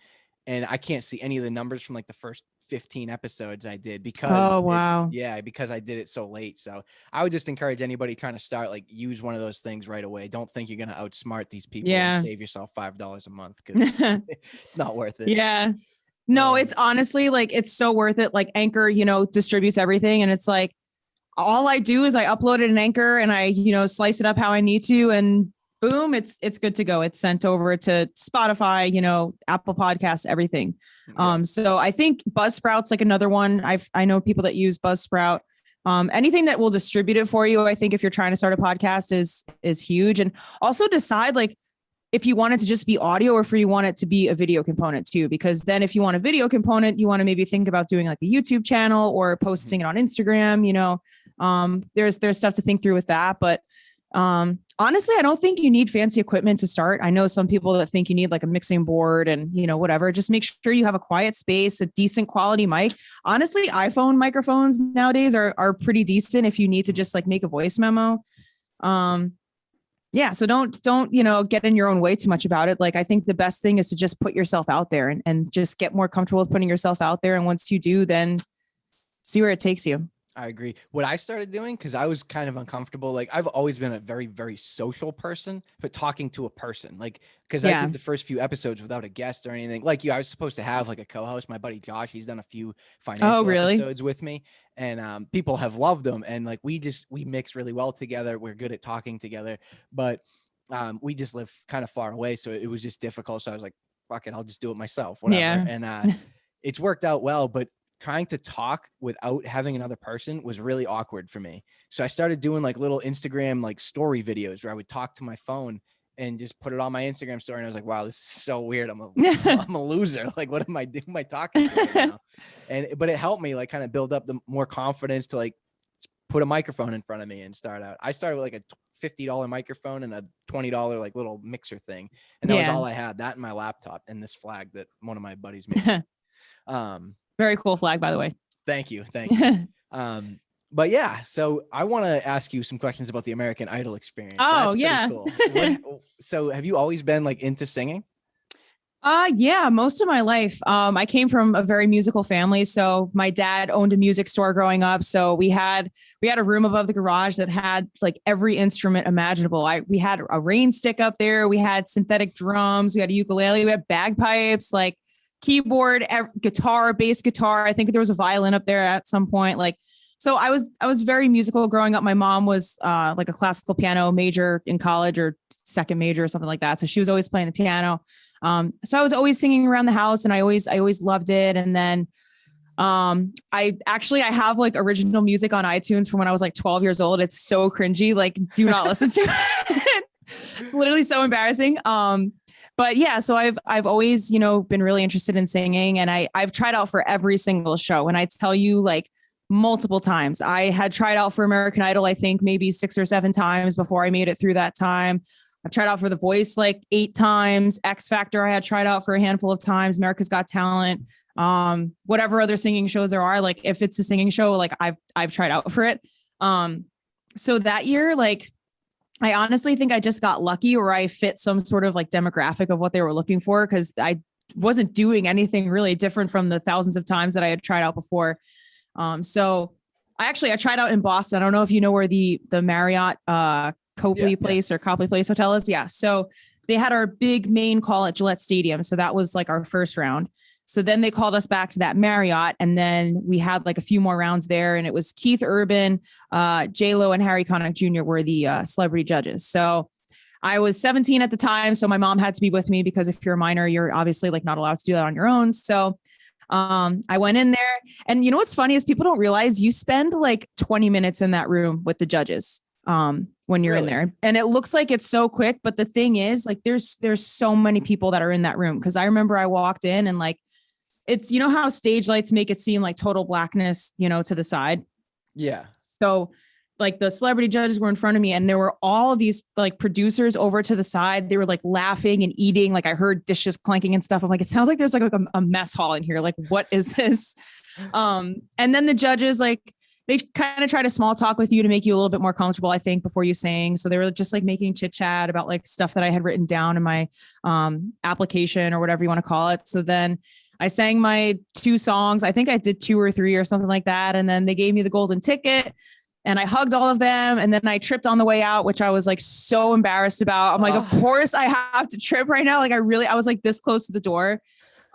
and I can't see any of the numbers from like the first 15 episodes I did because because I did it so late. So I would just encourage anybody trying to start, like use one of those things right away. Don't think you're going to outsmart these people and save yourself $5 a month because it's not worth it. Yeah. No, it's honestly like, it's so worth it. Like Anchor, distributes everything. And it's like, all I do is I upload it in Anchor and I, slice it up how I need to. And boom, it's good to go. It's sent over to Spotify, Apple Podcasts, everything. Yeah. So I think Buzzsprout's like another one. I know people that use Buzzsprout. Anything that will distribute it for you, I think if you're trying to start a podcast is huge. And also decide like if you want it to just be audio or if you want it to be a video component too, because then if you want a video component, you want to maybe think about doing like a YouTube channel or posting it on Instagram, there's stuff to think through with that. But honestly, I don't think you need fancy equipment to start. I know some people that think you need like a mixing board and, whatever. Just make sure you have a quiet space, a decent quality mic. Honestly, iPhone microphones nowadays are pretty decent if you need to just like make a voice memo. So don't, get in your own way too much about it. Like, I think the best thing is to just put yourself out there and just get more comfortable with putting yourself out there. And once you do, then see where it takes you. I agree. What I started doing, because I was kind of uncomfortable, like I've always been a very, very social person, but talking to a person, like, because I did the first few episodes without a guest or anything. Like you, I was supposed to have like a co-host, my buddy Josh. He's done a few financial episodes with me, and people have loved them. And like we mix really well together. We're good at talking together, but we just live kind of far away, so it was just difficult. So I was like, fuck it, I'll just do it myself, whatever. Yeah. And it's worked out well, but trying to talk without having another person was really awkward for me. So I started doing like little Instagram, like story videos where I would talk to my phone and just put it on my Instagram story. And I was like, wow, this is so weird. I'm a loser. Like, what am I doing? Am I talking to right now? But it helped me like kind of build up the more confidence to like put a microphone in front of me and start out. I started with like a $50 microphone and a $20 like little mixer thing. And that was all I had, that and my laptop and this flag that one of my buddies made. Very cool flag, by the way. Thank you. But yeah, so I want to ask you some questions about the American Idol experience. Oh, yeah. Cool. So have you always been like into singing? Yeah, most of my life. I came from a very musical family. So my dad owned a music store growing up. So we had a room above the garage that had like every instrument imaginable. We had a rain stick up there. We had synthetic drums. We had a ukulele. We had bagpipes, like keyboard, guitar, bass guitar. I think there was a violin up there at some point. Like So I was very musical growing up. My mom was like a classical piano major in college or second major or something like that. So she was always playing the piano. So I was always singing around the house, and I always loved it. And then I have like original music on iTunes from when I was like 12 years old. It's so cringy. Like, do not listen to it. It's literally so embarrassing. But yeah, so I've always, been really interested in singing, and I've tried out for every single show. And I tell you, like, multiple times. I had tried out for American Idol, I think maybe 6 or 7 times before I made it through that time. I've tried out for The Voice like 8 times. X Factor, I had tried out for a handful of times. America's Got Talent, whatever other singing shows there are. Like, if it's a singing show, like I've tried out for it. So that year, like, I honestly think I just got lucky, or I fit some sort of like demographic of what they were looking for, because I wasn't doing anything really different from the thousands of times that I had tried out before. So I tried out in Boston. I don't know if you know where the Marriott Copley Place or Copley Place Hotel is. Yeah. So they had our big main call at Gillette Stadium. So that was like our first round. So then they called us back to that Marriott, and then we had like a few more rounds there, and it was Keith Urban, J-Lo, and Harry Connick Jr. were the celebrity judges. So I was 17 at the time. So my mom had to be with me, because if you're a minor, you're obviously like not allowed to do that on your own. So I went in there, and you know, what's funny is people don't realize you spend like 20 minutes in that room with the judges. When you're in there, and it looks like it's so quick, but the thing is, like, there's so many people that are in that room. Cause I remember I walked in, and like, it's, you know how stage lights make it seem like total blackness, to the side. Yeah. So like the celebrity judges were in front of me, and there were all of these like producers over to the side. They were like laughing and eating. Like, I heard dishes clanking and stuff. I'm like, it sounds like there's like a mess hall in here. Like, what is this? And then the judges, like, they kind of try to small talk with you to make you a little bit more comfortable, I think, before you sing. So they were just like making chit chat about like stuff that I had written down in my application or whatever you want to call it. So then I sang my 2 songs. I think I did 2 or 3 or something like that. And then they gave me the golden ticket, and I hugged all of them. And then I tripped on the way out, which I was like so embarrassed about. I'm like, of course I have to trip right now. Like, I was like this close to the door.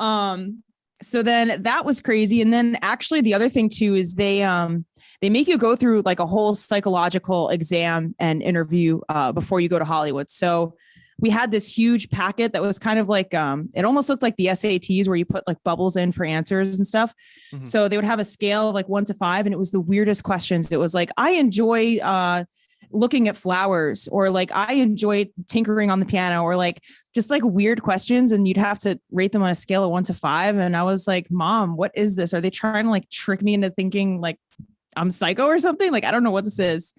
So then that was crazy. And then actually the other thing too is they make you go through like a whole psychological exam and interview before you go to Hollywood. So we had this huge packet that was kind of like, it almost looked like the SATs where you put like bubbles in for answers and stuff. Mm-hmm. So they would have a scale of like 1 to 5, and it was the weirdest questions. It was like, I enjoy looking at flowers, or like, I enjoy tinkering on the piano, or like just like weird questions. And you'd have to rate them on a scale of 1 to 5. And I was like, Mom, what is this? Are they trying to like trick me into thinking like I'm psycho or something? Like, I don't know what this is.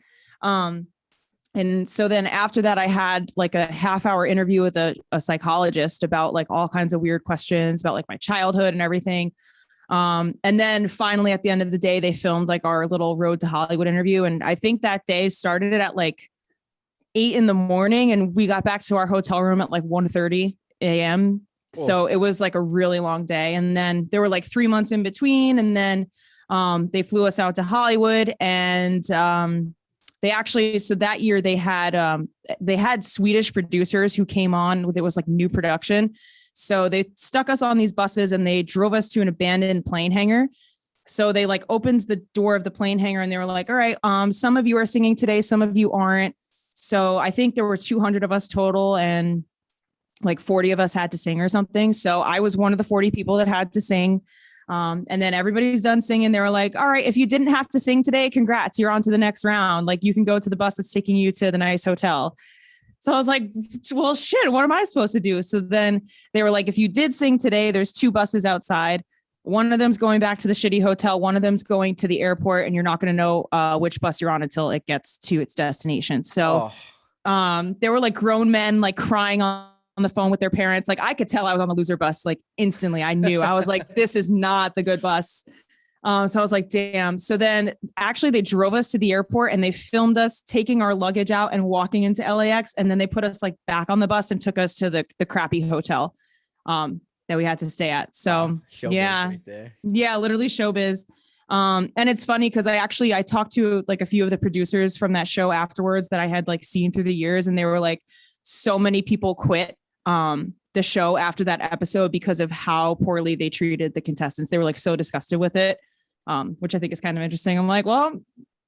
And so then after that, I had like a half-hour interview with a psychologist about like all kinds of weird questions about like my childhood and everything. And then finally at the end of the day, they filmed like our little Road to Hollywood interview. And I think that day started at like 8 in the morning, and we got back to our hotel room at like 1:30 a.m. Cool. So it was like a really long day. And then there were like 3 months in between. And then they flew us out to Hollywood, and so that year they had Swedish producers who came on with, it was like new production. So they stuck us on these buses, and they drove us to an abandoned plane hangar. So they like opened the door of the plane hangar, and they were like, all right, some of you are singing today, some of you aren't. So I think there were 200 of us total, and like 40 of us had to sing or something. So I was one of the 40 people that had to sing. And then everybody's done singing. They were like, all right, if you didn't have to sing today, congrats, you're on to the next round. Like, you can go to the bus that's taking you to the nice hotel. So I was like, well, shit, what am I supposed to do? So then they were like, if you did sing today, there's 2 buses outside. One of them's going back to the shitty hotel. One of them's going to the airport, and you're not going to know which bus you're on until it gets to its destination. So there were like grown men like crying on the phone with their parents. Like, I could tell I was on the loser bus. Like, instantly I knew. I was like, this is not the good bus. So I was like, damn. So then actually they drove us to the airport, and they filmed us taking our luggage out and walking into LAX. And then they put us like back on the bus and took us to the crappy hotel that we had to stay at. So yeah, right there. Yeah, literally showbiz. And it's funny because I talked to like a few of the producers from that show afterwards that I had like seen through the years. And they were like, so many people quit the show after that episode because of how poorly they treated the contestants. They were like so disgusted with it. which I think is kind of interesting. I'm like, well,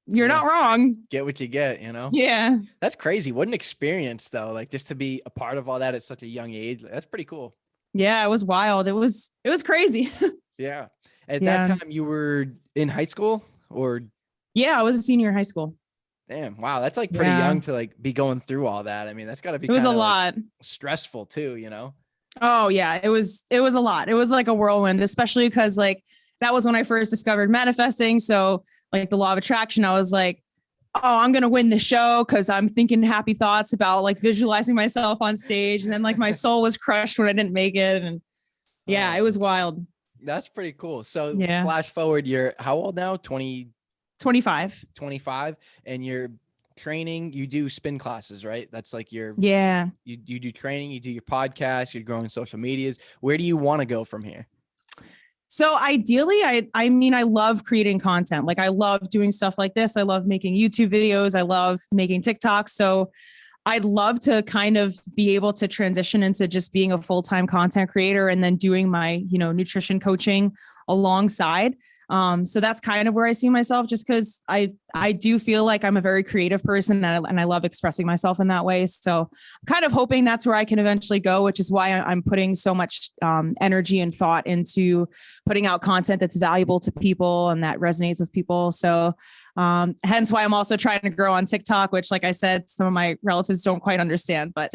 you're not wrong. Get what you get, you know? Yeah. That's crazy. What an experience though. Like just to be a part of all that at such a young age. That's pretty cool. Yeah, it was wild. It was crazy. Yeah. At that time you were in high school or? Yeah, I was a senior in high school. Damn. Wow. That's like pretty young to like be going through all that. I mean, that's gotta be, it was a lot, stressful too, you know? Oh yeah. It was a lot. It was like a whirlwind, especially because like that was when I first discovered manifesting. So like the law of attraction, I was like, oh, I'm going to win the show because I'm thinking happy thoughts about like visualizing myself on stage. And then like my soul was crushed when I didn't make it. And it was wild. That's pretty cool. So flash forward, you're how old now? 25. 25. And you're training, you do spin classes, right? That's like you do training, you do your podcast, you're growing social medias. Where do you want to go from here? So ideally, I mean, I love creating content. Like I love doing stuff like this. I love making YouTube videos. I love making TikToks. So I'd love to kind of be able to transition into just being a full-time content creator and then doing my, nutrition coaching alongside. So that's kind of where I see myself, just because I do feel like I'm a very creative person and I love expressing myself in that way. So I'm kind of hoping that's where I can eventually go, which is why I'm putting so much energy and thought into putting out content that's valuable to people and that resonates with people. So hence why I'm also trying to grow on TikTok, which, like I said, some of my relatives don't quite understand, but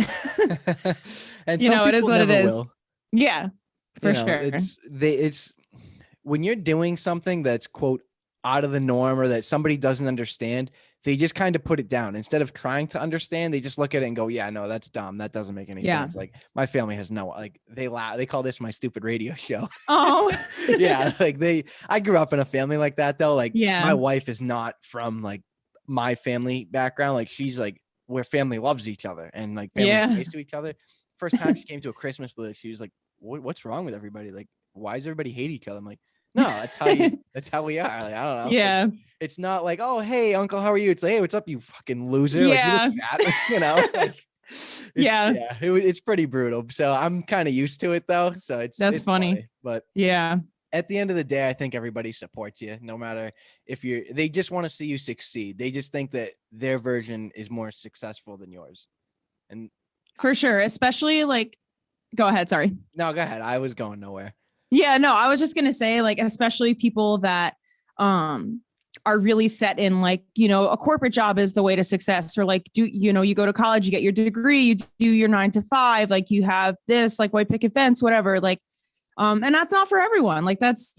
and it is what it is. Will. Yeah, for sure. It's when you're doing something that's quote out of the norm or that somebody doesn't understand, they just kind of put it down instead of trying to understand. They just look at it and go, yeah, no, that's dumb. That doesn't make any sense. Like my family has they laugh. They call this my stupid radio show. Oh yeah. I grew up in a family like that though. Like my wife is not from like my family background. Like she's like where family loves each other and like family prays to each other. First time she came to a Christmas village, she was like, what's wrong with everybody? Like, why does everybody hate each other? I'm like, no, that's how we are. Like, I don't know. Yeah. Like, it's not like, oh, hey, uncle, how are you? It's like, hey, what's up, you fucking loser? Yeah. Like, you look fat, Like, it's pretty brutal. So I'm kind of used to it though. So it's funny. But at the end of the day, I think everybody supports you, no matter if they just want to see you succeed. They just think that their version is more successful than yours. And for sure, especially like, go ahead. Sorry. No, go ahead. I was going nowhere. Yeah, no, I was just going to say like, especially people that are really set in like, a corporate job is the way to success, or like, you go to college, you get your degree, you do your 9 to 5, like you have this, like white picket fence, whatever, like, and that's not for everyone. Like that's,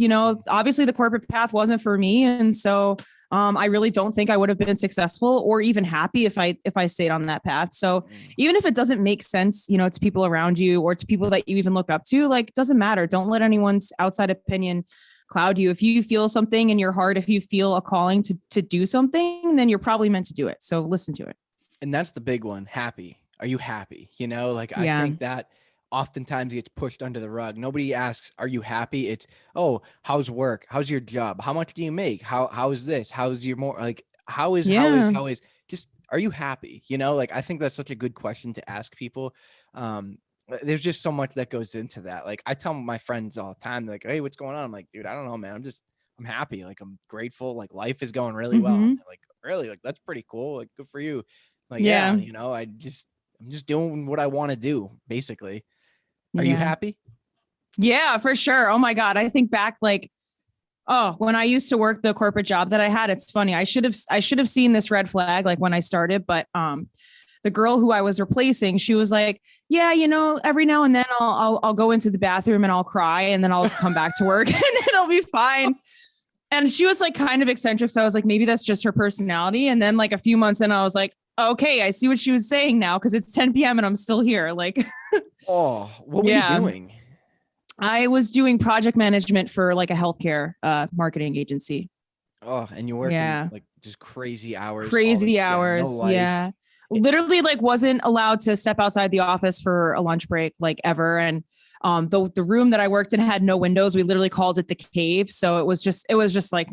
obviously the corporate path wasn't for me. And so I really don't think I would have been successful or even happy if I stayed on that path. So even if it doesn't make sense, to people around you or to people that you even look up to, like, it doesn't matter. Don't let anyone's outside opinion cloud you. If you feel something in your heart, if you feel a calling to do something, then you're probably meant to do it. So listen to it. And that's the big one. Happy. Are you happy? I think that oftentimes gets pushed under the rug. Nobody asks, are you happy? It's, oh, how's work? How's your job? How much do you make? How is this? How's your more like, how is just, are you happy? I think that's such a good question to ask people. There's just so much that goes into that. Like I tell my friends all the time, like, hey, what's going on? I'm like, dude, I don't know, man. I'm happy. Like I'm grateful. Like life is going really well. Like really, like that's pretty cool. Like good for you. Like, I'm just doing what I want to do basically. Are you happy? Yeah, for sure. Oh my God. I think back like, when I used to work the corporate job that I had, it's funny. I should have seen this red flag like when I started, but the girl who I was replacing, she was like, yeah, every now and then I'll go into the bathroom and I'll cry and then I'll come back to work and it'll be fine. And she was like kind of eccentric. So I was like, maybe that's just her personality. And then like a few months in, I was like, okay, I see what she was saying now because it's 10 p.m. and I'm still here. Like, what were you doing? I was doing project management for like a healthcare marketing agency. Oh, and you're working like just crazy hours. No life. Literally like wasn't allowed to step outside the office for a lunch break like ever. And the room that I worked in had no windows. We literally called it the cave. So it was just like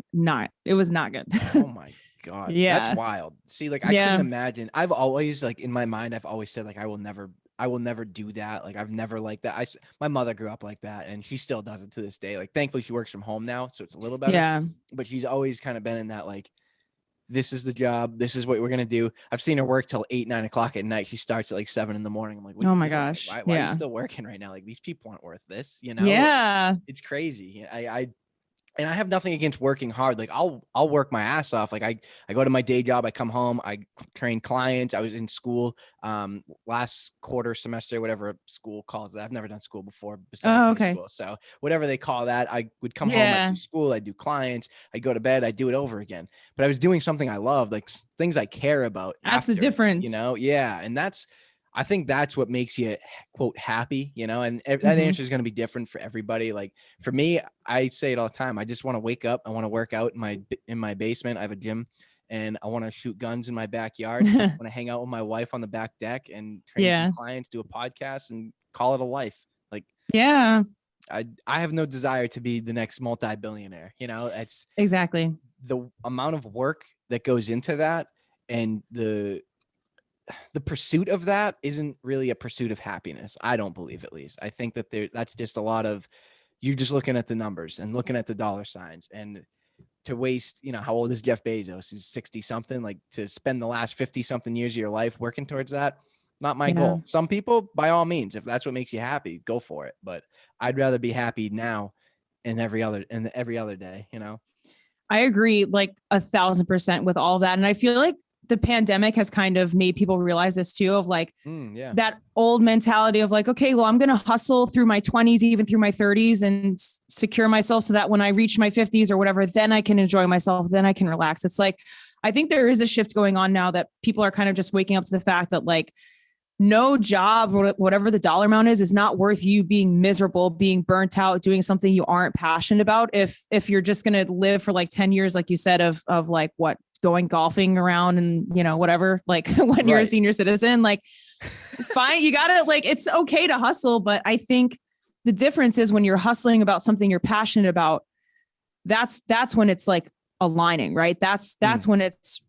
it was not good. Oh my God. Yeah. That's wild. See, like I couldn't imagine. I've always like in my mind, I've always said like, I will never I will never do that. Like I've never liked that. My mother grew up like that and she still does it to this day. Like thankfully she works from home now, so it's a little better, Yeah. but she's always kind of been in that, like, this is the job. This is what we're going to do. I've seen her work till 8, 9 o'clock at night. She starts at like 7 a.m. I'm like, what are Oh you my doing? Like, gosh. why are you Yeah. still working right now? Like these people aren't worth this, Like, Yeah. it's crazy. And I have nothing against working hard. Like I'll work my ass off. Like I go to my day job, I come home, I train clients. I was in school last quarter semester, whatever school calls it. I've never done school before besides Oh, high okay. school. So whatever they call that, I would come home, I'd Yeah. do school, I'd do clients, I'd go to bed, I'd do it over again. But I was doing something I love, like things I care about That's the after, difference. Yeah. And I think that's what makes you, quote, happy, and that Mhm. answer is going to be different for everybody. Like for me, I say it all the time. I just want to wake up. I want to work out in my basement. I have a gym and I want to shoot guns in my backyard. I want to hang out with my wife on the back deck and train some Yeah. clients, do a podcast and call it a life. Like Yeah. I have no desire to be the next multi-billionaire. It's Exactly. the amount of work that goes into that, and the pursuit of that isn't really a pursuit of happiness. I don't believe, at least. I think that that's just a lot of, you're just looking at the numbers and looking at the dollar signs, and to waste, how old is Jeff Bezos? He's 60 something, like to spend the last 50 something years of your life working towards that. Not my Yeah. goal. Some people, by all means, if that's what makes you happy, go for it. But I'd rather be happy now and every other day, I agree like 1,000% with all of that. And I feel like the pandemic has kind of made people realize this too, of like Yeah. that old mentality of like, okay, well, I'm going to hustle through my 20s, even through my 30s and secure myself so that when I reach my 50s or whatever, then I can enjoy myself. Then I can relax. It's like, I think there is a shift going on now that people are kind of just waking up to the fact that like, no job, whatever the dollar amount is not worth you being miserable, being burnt out, doing something you aren't passionate about. If you're just going to live for like 10 years, like you said, of like what, going golfing around and, whatever, like when you're a senior citizen, like fine, you gotta, like, it's okay to hustle. But I think the difference is when you're hustling about something you're passionate about, that's when it's like aligning, right? That's when it's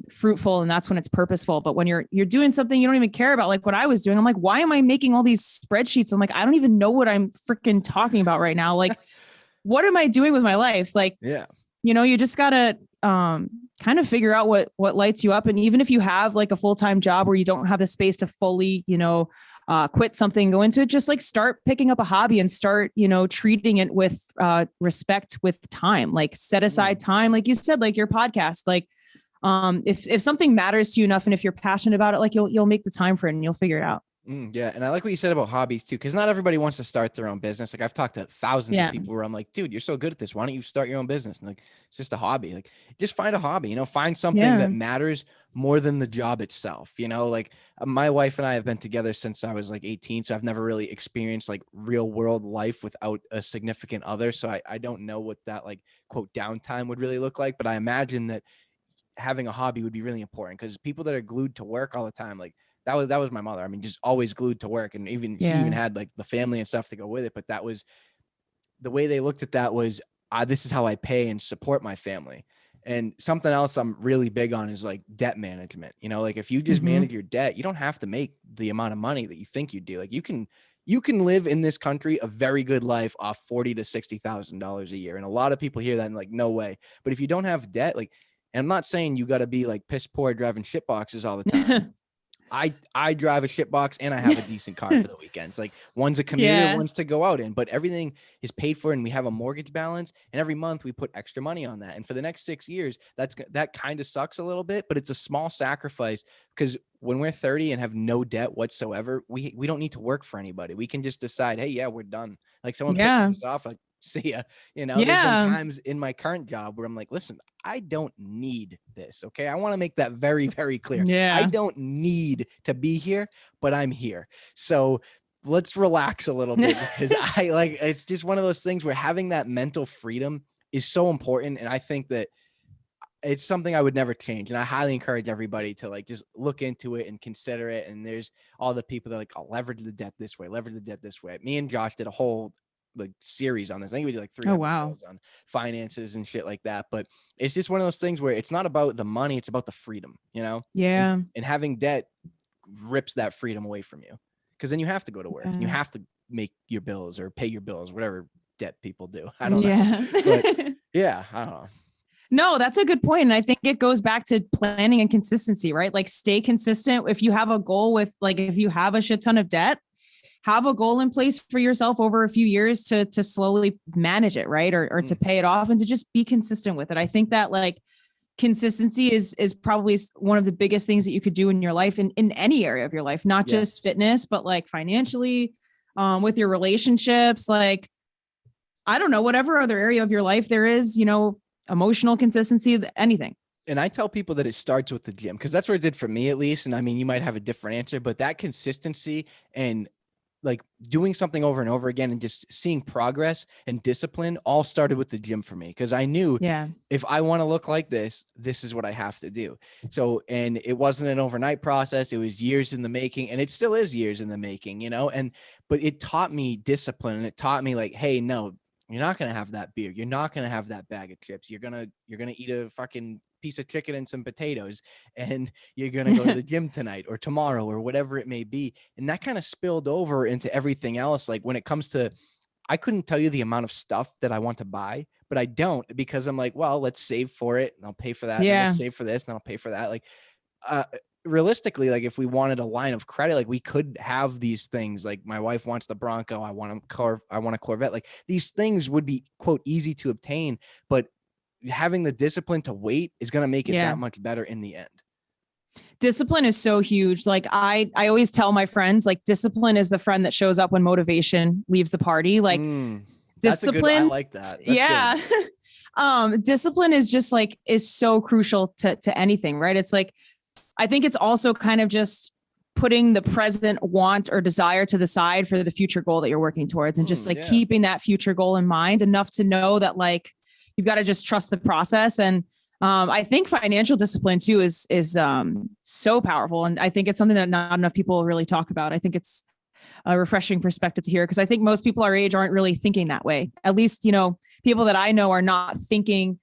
fruitful and that's when it's purposeful. But when you're doing something you don't even care about, like what I was doing, I'm like, why am I making all these spreadsheets? I'm like, I don't even know what I'm freaking talking about right now. Like, what am I doing with my life? Like, Yeah. You just gotta kind of figure out what lights you up. And even if you have like a full-time job where you don't have the space to fully, quit something, go into it, just like start picking up a hobby and start, treating it with respect, with time, like set aside time, like you said, like your podcast, like if something matters to you enough and if you're passionate about it, like you'll make the time for it and you'll figure it out. Yeah. And I like what you said about hobbies too, because not everybody wants to start their own business. Like I've talked to thousands of people where I'm like, dude, you're so good at this. Why don't you start your own business? And like, it's just a hobby. Like just find a hobby, find something that matters more than the job itself. Like my wife and I have been together since I was like 18. So I've never really experienced like real world life without a significant other. So I don't know what that like quote downtime would really look like, but I imagine that having a hobby would be really important, because people that are glued to work all the time, like that was my mother. I mean, just always glued to work. And she even had like the family and stuff to go with it. But that was the way they looked at that was, this is how I pay and support my family. And something else I'm really big on is like debt management. Like if you just manage your debt, you don't have to make the amount of money that you think you do. Like you can live in this country a very good life off $40,000 to $60,000 a year. And a lot of people hear that and like, no way. But if you don't have debt, like, and I'm not saying you got to be like piss poor driving shit boxes all the time. I drive a shit box and I have a decent car for the weekends. Like one's a commuter, one's to go out in, but everything is paid for and we have a mortgage balance. And every month we put extra money on that. And for the next 6 years, that kind of sucks a little bit, but it's a small sacrifice, because when we're 30 and have no debt whatsoever, we don't need to work for anybody. We can just decide, hey, yeah, we're done. Like someone pisses us off, like, see ya. There's been times in my current job where I'm like, listen, I don't need this. Okay. I want to make that very, very clear. I don't need to be here, but I'm here. So let's relax a little bit, because it's just one of those things where having that mental freedom is so important. And I think that it's something I would never change. And I highly encourage everybody to like, just look into it and consider it. And there's all the people that are like, I'll leverage the debt this way, leverage the debt this way. Me and Josh did a whole like series on this. I think we did like 3 episodes on finances and shit like that. But it's just one of those things where it's not about the money, it's about the freedom, Yeah. And having debt rips that freedom away from you. because then you have to go to work and you have to make your bills or pay your bills, whatever debt people do. I don't know. But yeah, I don't know. No, that's a good point. And I think it goes back to planning and consistency, right? Like stay consistent. If you have a goal with like, if you have a shit ton of debt, have a goal in place for yourself over a few years to slowly manage it, right? Or to pay it off and to just be consistent with it. I think that like consistency is probably one of the biggest things that you could do in your life in any area of your life, not just fitness, but like financially, with your relationships, like, I don't know, whatever other area of your life there is, emotional consistency, anything. And I tell people that it starts with the gym because that's what it did for me, at least. And I mean, you might have a different answer, but that consistency and like doing something over and over again and just seeing progress and discipline all started with the gym for me. Cause I knew if I want to look like this is what I have to do. So, and it wasn't an overnight process. It was years in the making, and it still is years in the making, but it taught me discipline, and it taught me like, hey, no, you're not going to have that beer. You're not going to have that bag of chips. You're going to eat a fucking piece of chicken and some potatoes, and you're going to go to the gym tonight or tomorrow or whatever it may be. And that kind of spilled over into everything else. Like when it comes to, I couldn't tell you the amount of stuff that I want to buy, but I don't, because I'm like, well, let's save for it and I'll pay for that. And let's save for this and I'll pay for that. Like, realistically, like if we wanted a line of credit, like we could have these things. Like my wife wants the Bronco. I want a Corvette. Like these things would be quote easy to obtain, but having the discipline to wait is going to make it that much better in the end. Discipline is so huge. Like I always tell my friends, like discipline is the friend that shows up when motivation leaves the party. Like discipline. I like that. That's discipline is just like, is so crucial to anything, right? It's like, I think it's also kind of just putting the present want or desire to the side for the future goal that you're working towards, and just like keeping that future goal in mind enough to know that like, you've got to just trust the process. And I think financial discipline too is so powerful. And I think it's something that not enough people really talk about. I think it's a refreshing perspective to hear, because I think most people our age aren't really thinking that way. At least, people that I know are not thinking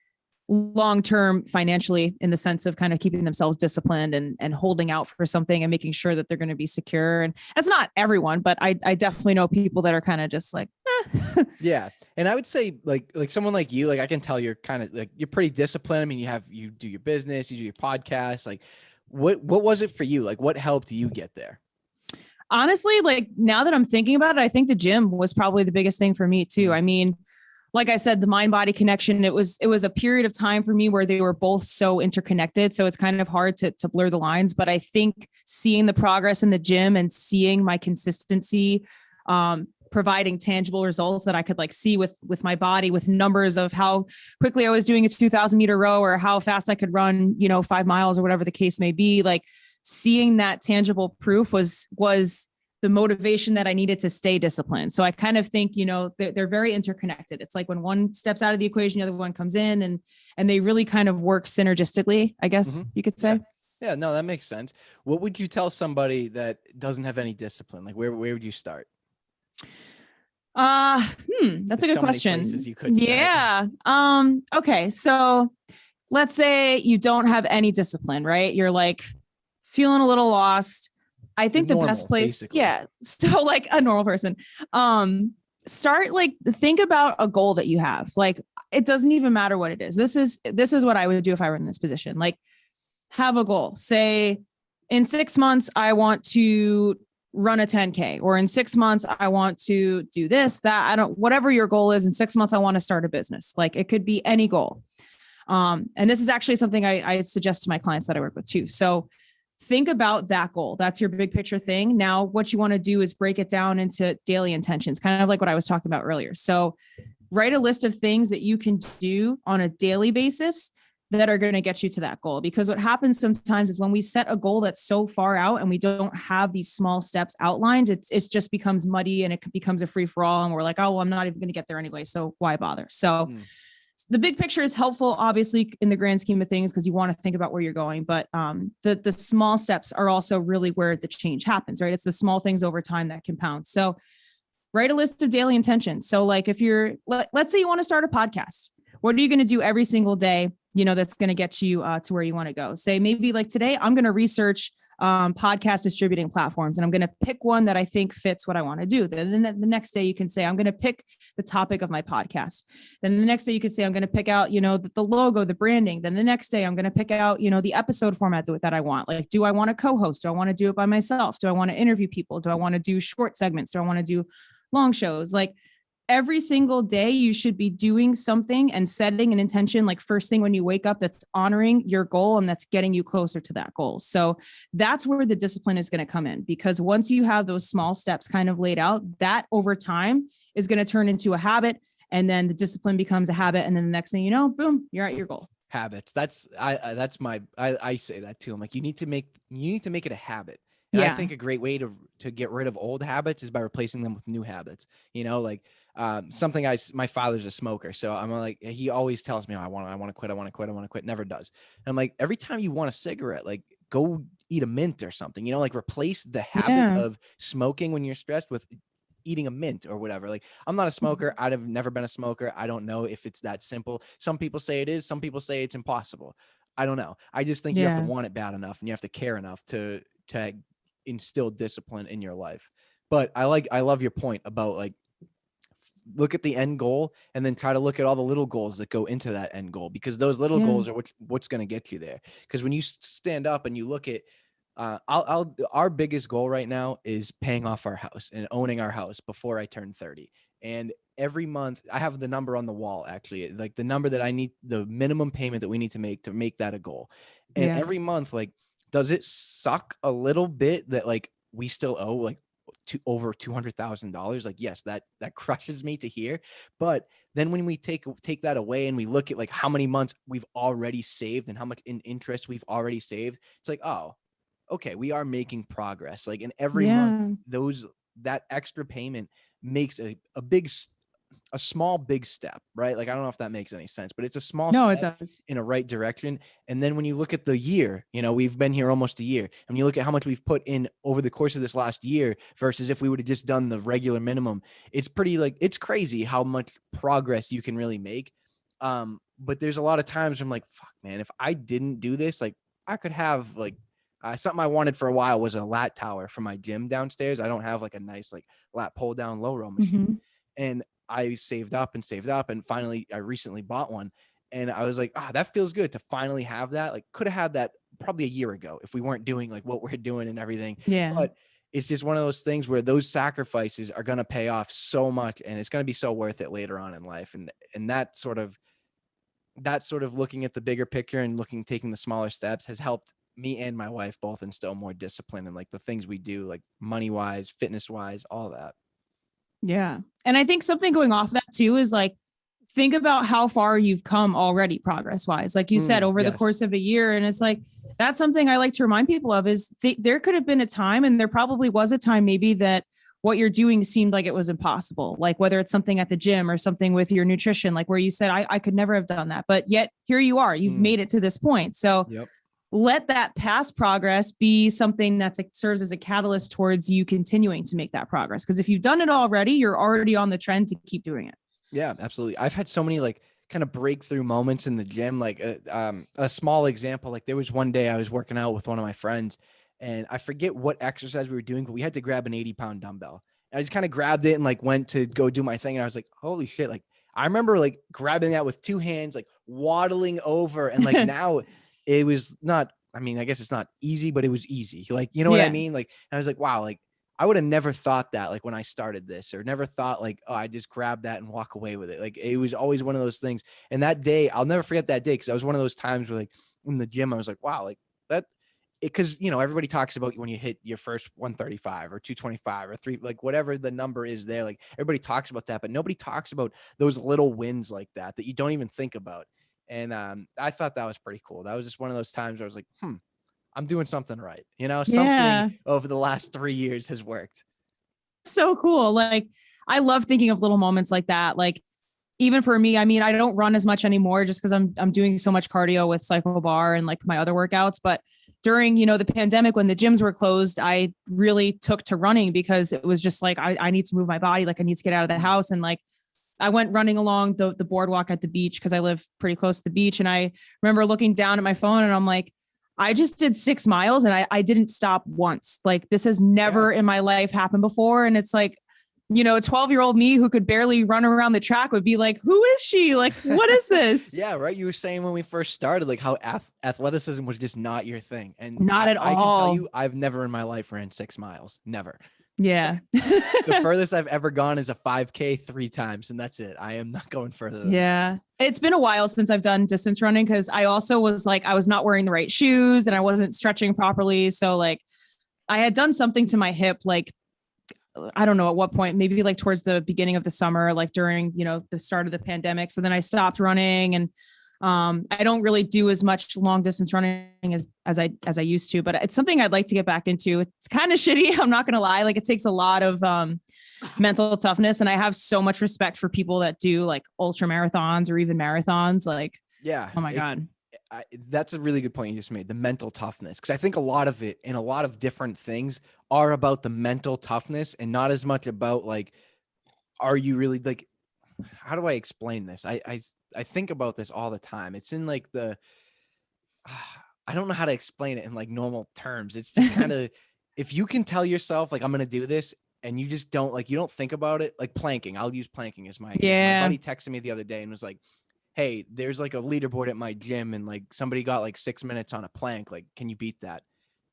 long-term financially in the sense of kind of keeping themselves disciplined and holding out for something and making sure that they're going to be secure. And that's not everyone, but I definitely know people that are kind of just like, yeah. And I would say like someone like you, like I can tell you're kind of like, you're pretty disciplined. I mean, you do your business, you do your podcast. Like what was it for you? Like what helped you get there? Honestly, like now that I'm thinking about it, I think the gym was probably the biggest thing for me too. I mean, like I said, the mind body connection, it was a period of time for me where they were both so interconnected. So it's kind of hard to blur the lines, but I think seeing the progress in the gym and seeing my consistency, providing tangible results that I could like see with my body, with numbers of how quickly I was doing a 2,000 meter row or how fast I could run, 5 miles or whatever the case may be. Like seeing that tangible proof was the motivation that I needed to stay disciplined. So I kind of think, they're very interconnected. It's like when one steps out of the equation, the other one comes in, and they really kind of work synergistically, I guess you could say. Yeah, no, that makes sense. What would you tell somebody that doesn't have any discipline? Like where would you start? That's a good question. You could start. Yeah. Okay. So let's say you don't have any discipline, right? You're like feeling a little lost. I think the best place, basically. So like a normal person, start like think about a goal that you have. Like it doesn't even matter what it is. This is what I would do if I were in this position. Like have a goal. Say in 6 months, I want to run a 10K, or in 6 months, I want to do this, that, whatever your goal is. In 6 months, I want to start a business. Like it could be any goal. And this is actually something I suggest to my clients that I work with too. So think about that goal. That's your big picture thing. Now, what you want to do is break it down into daily intentions, kind of like what I was talking about earlier. So write a list of things that you can do on a daily basis that are going to get you to that goal. Because what happens sometimes is when we set a goal that's so far out and we don't have these small steps outlined, it just becomes muddy and it becomes a free for all. And we're like, oh, well, I'm not even going to get there anyway. So why bother? So the big picture is helpful, obviously, in the grand scheme of things, because you want to think about where you're going. But the small steps are also really where the change happens, right? It's the small things over time that compound. So write a list of daily intentions. So like if let's say you want to start a podcast, what are you going to do every single day, that's going to get you to where you want to go? Say maybe like today, I'm going to research podcast distributing platforms. And I'm going to pick one that I think fits what I want to do. Then the next day you can say, I'm going to pick the topic of my podcast. Then the next day you could say, I'm going to pick out, the logo, the branding. Then the next day I'm going to pick out, the episode format that I want. Like, do I want to co-host? Do I want to do it by myself? Do I want to interview people? Do I want to do short segments? Do I want to do long shows? Like, every single day you should be doing something and setting an intention, like first thing when you wake up, that's honoring your goal and that's getting you closer to that goal. So that's where the discipline is going to come in, because once you have those small steps kind of laid out, that over time is going to turn into a habit. And then the discipline becomes a habit. And then the next thing you know, boom, you're at your goal. Habits. I say that too. I'm like, you need to make it a habit. And I think a great way to get rid of old habits is by replacing them with new habits. My father's a smoker. So I'm like, he always tells me, oh, I want to quit. Never does. And I'm like, every time you want a cigarette, like go eat a mint or something, like replace the habit of smoking when you're stressed with eating a mint or whatever. Like, I'm not a smoker. I've never been a smoker. I don't know if it's that simple. Some people say it is. Some people say it's impossible. I don't know. I just think you have to want it bad enough and you have to care enough to instill discipline in your life. But I love your point about like, look at the end goal and then try to look at all the little goals that go into that end goal, because those little goals are what's going to get you there. Because when you stand up and you look at our biggest goal right now is paying off our house and owning our house before I turn 30. And every month I have the number on the wall, actually, like the number that I need, the minimum payment that we need to make that a goal. And every month, like, does it suck a little bit that like we still owe like over $200,000? Like, yes, that crushes me to hear. But then when we take that away and we look at like how many months we've already saved and how much in interest we've already saved, it's like, oh, okay, we are making progress. Like, in every month, that extra payment makes a small big step, right? Like, I don't know if that makes any sense, but it's a small step it does. in a right direction. And then when you look at the year, we've been here almost a year, and you look at how much we've put in over the course of this last year versus if we would have just done the regular minimum, it's it's crazy how much progress you can really make. But there's a lot of times I'm like, fuck, man, if I didn't do this, like, I could have like, something I wanted for a while was a lat tower for my gym downstairs. I don't have like a nice like lat pull down low row machine. And I saved up, and finally I recently bought one. And I was like, that feels good to finally have that. Like, could have had that probably a year ago if we weren't doing like what we're doing and everything. Yeah. But it's just one of those things where those sacrifices are going to pay off so much, and it's going to be so worth it later on in life. And that sort of looking at the bigger picture and taking the smaller steps has helped me and my wife both instill more discipline in like the things we do, like money wise, fitness wise, all that. Yeah. And I think something going off that too is like, think about how far you've come already progress wise, like you said, over the course of a year. And it's like, that's something I like to remind people of is there could have been a time, and there probably was a time maybe, that what you're doing seemed like it was impossible. Like whether it's something at the gym or something with your nutrition, like where you said, I could never have done that, but yet here you are, you've made it to this point. So let that past progress be something that serves as a catalyst towards you continuing to make that progress. Because if you've done it already, you're already on the trend to keep doing it. Yeah, absolutely. I've had so many like kind of breakthrough moments in the gym. Like a small example, like there was one day I was working out with one of my friends, and I forget what exercise we were doing, but we had to grab an 80-pound dumbbell. And I just kind of grabbed it and like went to go do my thing. And I was like, holy shit. Like I remember like grabbing that with two hands, like waddling over. And like now it was not, I mean, I guess it's not easy, but it was easy. Like, you know what I mean? Like, I was like, wow, like I would have never thought that, like when I started this, or never thought like, oh, I just grab that and walk away with it. Like it was always one of those things. And that day, I'll never forget that day. Cause I was one of those times where like in the gym, I was like, wow, like that, because everybody talks about when you hit your first 135 or 225 or 3, like whatever the number is there, like everybody talks about that, but nobody talks about those little wins like that you don't even think about. And I thought that was pretty cool. That was just one of those times where I was like, I'm doing something right. Something over the last 3 years has worked. So cool. Like, I love thinking of little moments like that. Like, even for me, I mean, I don't run as much anymore just because I'm doing so much cardio with Cycle Bar and like my other workouts. But during, the pandemic, when the gyms were closed, I really took to running because it was just like, I need to move my body. Like I need to get out of the house. And like, I went running along the boardwalk at the beach because I live pretty close to the beach. And I remember looking down at my phone and I'm like, I just did 6 miles and I didn't stop once. Like this has never in my life happened before. And it's like, you know, a 12-year-old me who could barely run around the track would be like, who is she? Like, what is this? Yeah, right. You were saying when we first started, like how athleticism was just not your thing. And Not at I can tell all. you, I've never in my life ran 6 miles. Never. Yeah. The furthest I've ever gone is a 5K 3 times, and that's it. I am not going further than that. Yeah. It's been a while since I've done distance running because I also was like, I was not wearing the right shoes and I wasn't stretching properly. So like I had done something to my hip, like, I don't know at what point, maybe like towards the beginning of the summer, like during, you know, the start of the pandemic. So then I stopped running and I don't really do as much long distance running as I used to, but it's something I'd like to get back into. It's kind of shitty. I'm not going to lie. Like it takes a lot of mental toughness. And I have so much respect for people that do like ultra marathons or even marathons. Like, yeah, oh my God. That's a really good point you just made, the mental toughness. Cause I think a lot of it and a lot of different things are about the mental toughness and not as much about like, are you really like, how do I explain this? I think about this all the time. It's in like I don't know how to explain it in like normal terms. It's just kind of, if you can tell yourself like, I'm going to do this and you just don't like, you don't think about it, like planking. I'll use planking as my example. Yeah. My buddy texted me the other day and was like, hey, there's like a leaderboard at my gym and like somebody got like 6 minutes on a plank. Like, can you beat that?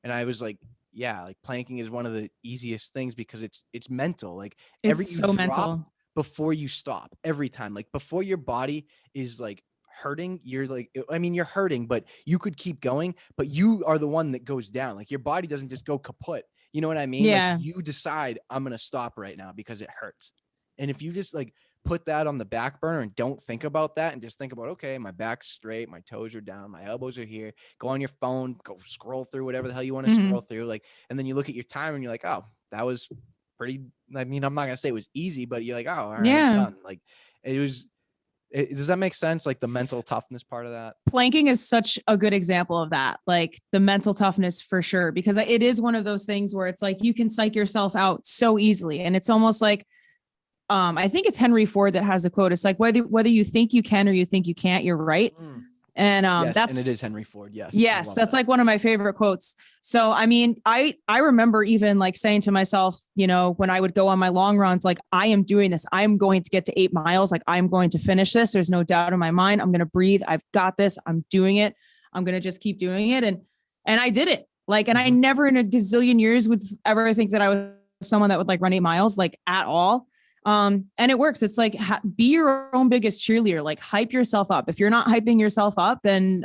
And I was like, yeah, like planking is one of the easiest things because it's mental. Like It's so mental. Before you stop every time, like before your body is like hurting, you're like, I mean, you're hurting, but you could keep going, but you are the one that goes down. Like your body doesn't just go kaput. You know what I mean? Yeah. Like you decide I'm going to stop right now because it hurts. And if you just like put that on the back burner and don't think about that and just think about, okay, my back's straight, my toes are down, my elbows are here, go on your phone, go scroll through whatever the hell you want to scroll through. Like, and then you look at your time and you're like, oh, that was pretty, I mean, I'm not going to say it was easy, but you're like, oh, all right, I'm done. Like does that make sense? Like the mental toughness part of that? Planking is such a good example of that. Like the mental toughness for sure, because it is one of those things where it's like, you can psych yourself out so easily. And it's almost like, I think it's Henry Ford that has a quote. It's like, whether you think you can or you think you can't, you're right. And yes, that's, and it is Henry Ford. Yes. That's like one of my favorite quotes. So, I mean, I remember even like saying to myself, you know, when I would go on my long runs, like I am doing this, I'm going to get to 8 miles. Like I'm going to finish this. There's no doubt in my mind. I'm going to breathe. I've got this. I'm doing it. I'm going to just keep doing it. And I did it. Like, and I never in a gazillion years would ever think that I was someone that would like run 8 miles, like at all. And it works. It's like, be your own biggest cheerleader, like hype yourself up. If you're not hyping yourself up, then,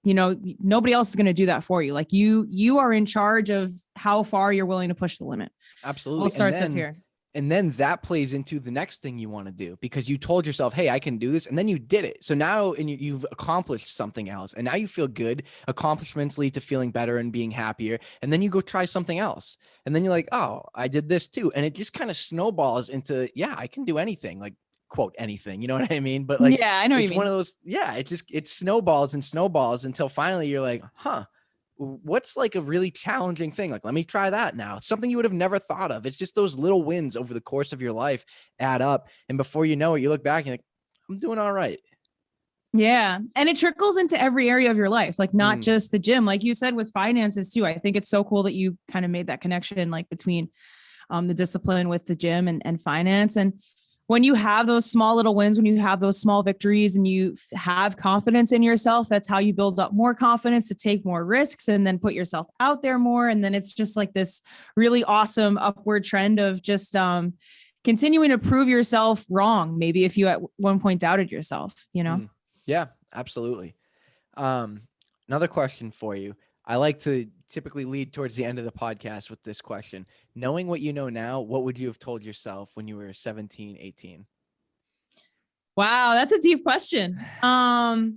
you know, nobody else is going to do that for you. Like you are in charge of how far you're willing to push the limit. Absolutely. All starts up here. And then that plays into the next thing you want to do because you told yourself, hey, I can do this. And then you did it. So now you've accomplished something else. And now you feel good. Accomplishments lead to feeling better and being happier. And then you go try something else. And then you're like, oh, I did this too. And it just kind of snowballs into, yeah, I can do anything, like quote anything. You know what I mean? But like, yeah, I know it's what you mean. one of those, yeah, it snowballs and snowballs until finally you're like, huh. What's like a really challenging thing? Like, let me try that now. Something you would have never thought of. It's just those little wins over the course of your life add up. And before you know it, you look back and you're like, I'm doing all right. Yeah. And it trickles into every area of your life, like not just the gym, like you said, with finances too. I think it's so cool that you kind of made that connection, like between the discipline with the gym and finance. And when you have those small little wins, when you have those small victories and you have confidence in yourself, that's how you build up more confidence to take more risks and then put yourself out there more. And then it's just like this really awesome upward trend of just continuing to prove yourself wrong. Maybe if you at one point doubted yourself, you know? Yeah, absolutely. Another question for you. I like to typically lead towards the end of the podcast with this question. Knowing what you know now, what would you have told yourself when you were 17, 18? Wow, that's a deep question. Well,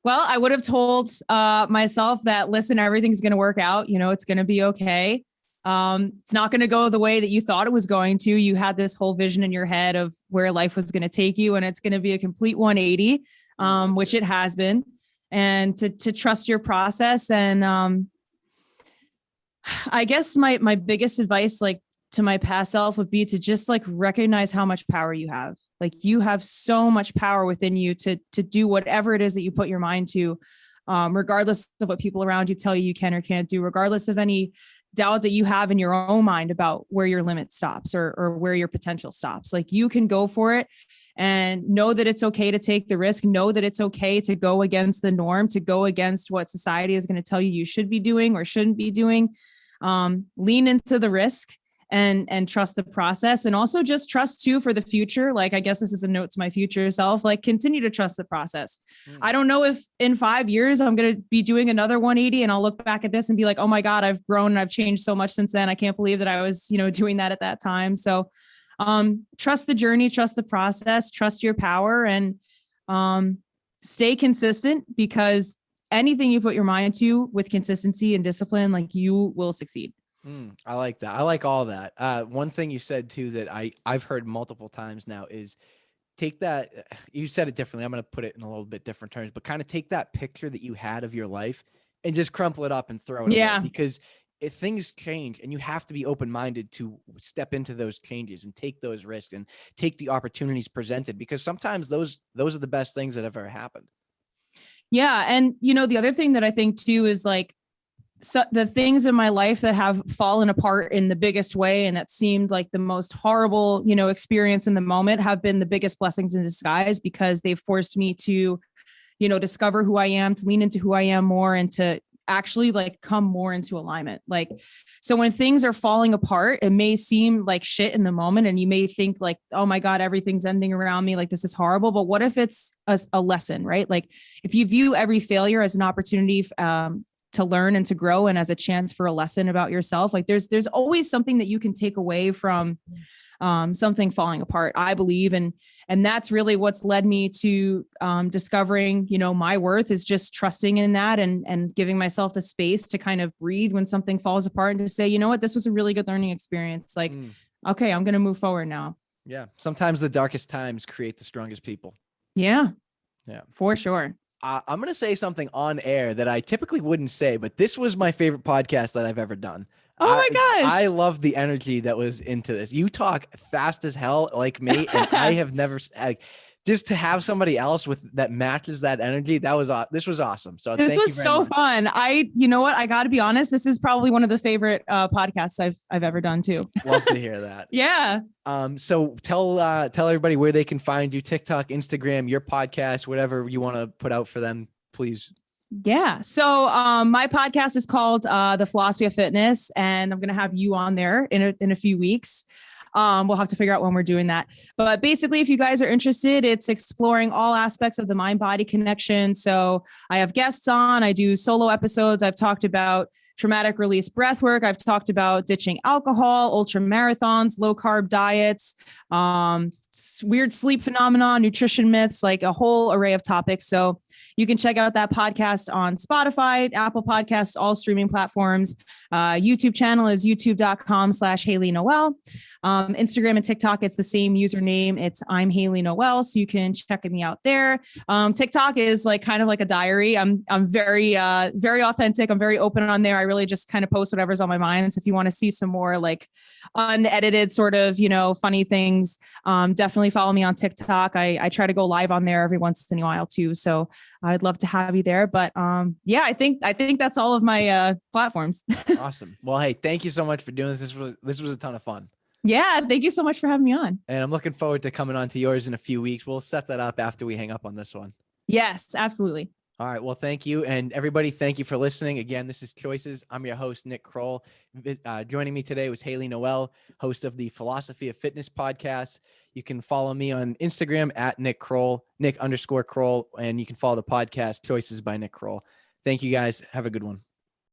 I would have told myself that, listen, everything's going to work out. You know, it's going to be okay. It's not going to go the way that you thought it was going to. You had this whole vision in your head of where life was going to take you, and it's going to be a complete 180, which it has been. And to trust your process. And I guess my biggest advice, like to my past self, would be to just like recognize how much power you have. Like you have so much power within you to do whatever it is that you put your mind to. regardless of what people around you tell you you can or can't do, regardless of any doubt that you have in your own mind about where your limit stops or where your potential stops. Like, you can go for it and know that it's okay to take the risk. Know that it's okay to go against the norm, to go against what society is going to tell you you should be doing or shouldn't be doing. Lean into the risk and trust the process, and also just trust too for the future. Like, I guess this is a note to my future self, like, continue to trust the process. I don't know if in 5 years I'm going to be doing another 180 and I'll look back at this and be like, oh my God, I've grown and I've changed so much since then. I can't believe that I was, doing that at that time. So, trust the journey, trust the process, trust your power, and, stay consistent, because anything you put your mind to with consistency and discipline, like, you will succeed. I like that. I like all that. One thing you said too that I've heard multiple times now is take that. You said it differently. I'm going to put it in a little bit different terms, but kind of take that picture that you had of your life and just crumple it up and throw it away, because if things change, and you have to be open-minded to step into those changes and take those risks and take the opportunities presented, because sometimes those are the best things that have ever happened. Yeah. And, the other thing that I think too is, like, so the things in my life that have fallen apart in the biggest way, and that seemed like the most horrible, experience in the moment, have been the biggest blessings in disguise, because they've forced me to, discover who I am, to lean into who I am more, and to actually, like, come more into alignment. Like, so when things are falling apart, it may seem like shit in the moment, and you may think like, oh my God, everything's ending around me, like, this is horrible. But what if it's a lesson, right? Like, if you view every failure as an opportunity, to learn and to grow, and as a chance for a lesson about yourself, like, there's always something that you can take away from something falling apart, I believe. And that's really what's led me to discovering, my worth, is just trusting in that, and giving myself the space to kind of breathe when something falls apart, and to say, you know what, this was a really good learning experience. Like, okay, I'm going to move forward now. Yeah. Sometimes the darkest times create the strongest people. Yeah, for sure. I'm going to say something on air that I typically wouldn't say, but this was my favorite podcast that I've ever done. Oh my gosh. I love the energy that was into this. You talk fast as hell like me, and I have never, just to have somebody else that matches that energy. This was awesome. So this was so fun. You know what? I got to be honest. This is probably one of the favorite podcasts I've ever done too. Love to hear that. Yeah. So tell everybody where they can find you: TikTok, Instagram, your podcast, whatever you want to put out for them, please. Yeah. So my podcast is called The Philosophy of Fitness, and I'm going to have you on there in a few weeks. We'll have to figure out when we're doing that. But basically, if you guys are interested, it's exploring all aspects of the mind-body connection. So I have guests on, I do solo episodes. I've talked about traumatic release breath work. I've talked about ditching alcohol, ultra marathons, low carb diets, weird sleep phenomena, nutrition myths, like a whole array of topics. So you can check out that podcast on Spotify, Apple Podcasts, all streaming platforms. YouTube channel is youtube.com/Hayley Noelle. Instagram and TikTok, it's the same username. It's I'm Hayley Noelle. So you can check me out there. TikTok is like kind of like a diary. I'm very, very authentic. I'm very open on there. I really just kind of post whatever's on my mind. So if you want to see some more like unedited sort of, funny things, definitely follow me on TikTok. I try to go live on there every once in a while too. So I'd love to have you there. But yeah, I think that's all of my platforms. Awesome. Well, hey, thank you so much for doing this. This was a ton of fun. Yeah. Thank you so much for having me on. And I'm looking forward to coming on to yours in a few weeks. We'll set that up after we hang up on this one. Yes, absolutely. All right. Well, thank you. And everybody, thank you for listening. Again, this is Choices. I'm your host, Nick Kroll. Joining me today was Hayley Noelle, host of the Philosophy of Fitness podcast. You can follow me on Instagram at Nick Kroll, Nick_Kroll. And you can follow the podcast Choices by Nick Kroll. Thank you guys. Have a good one.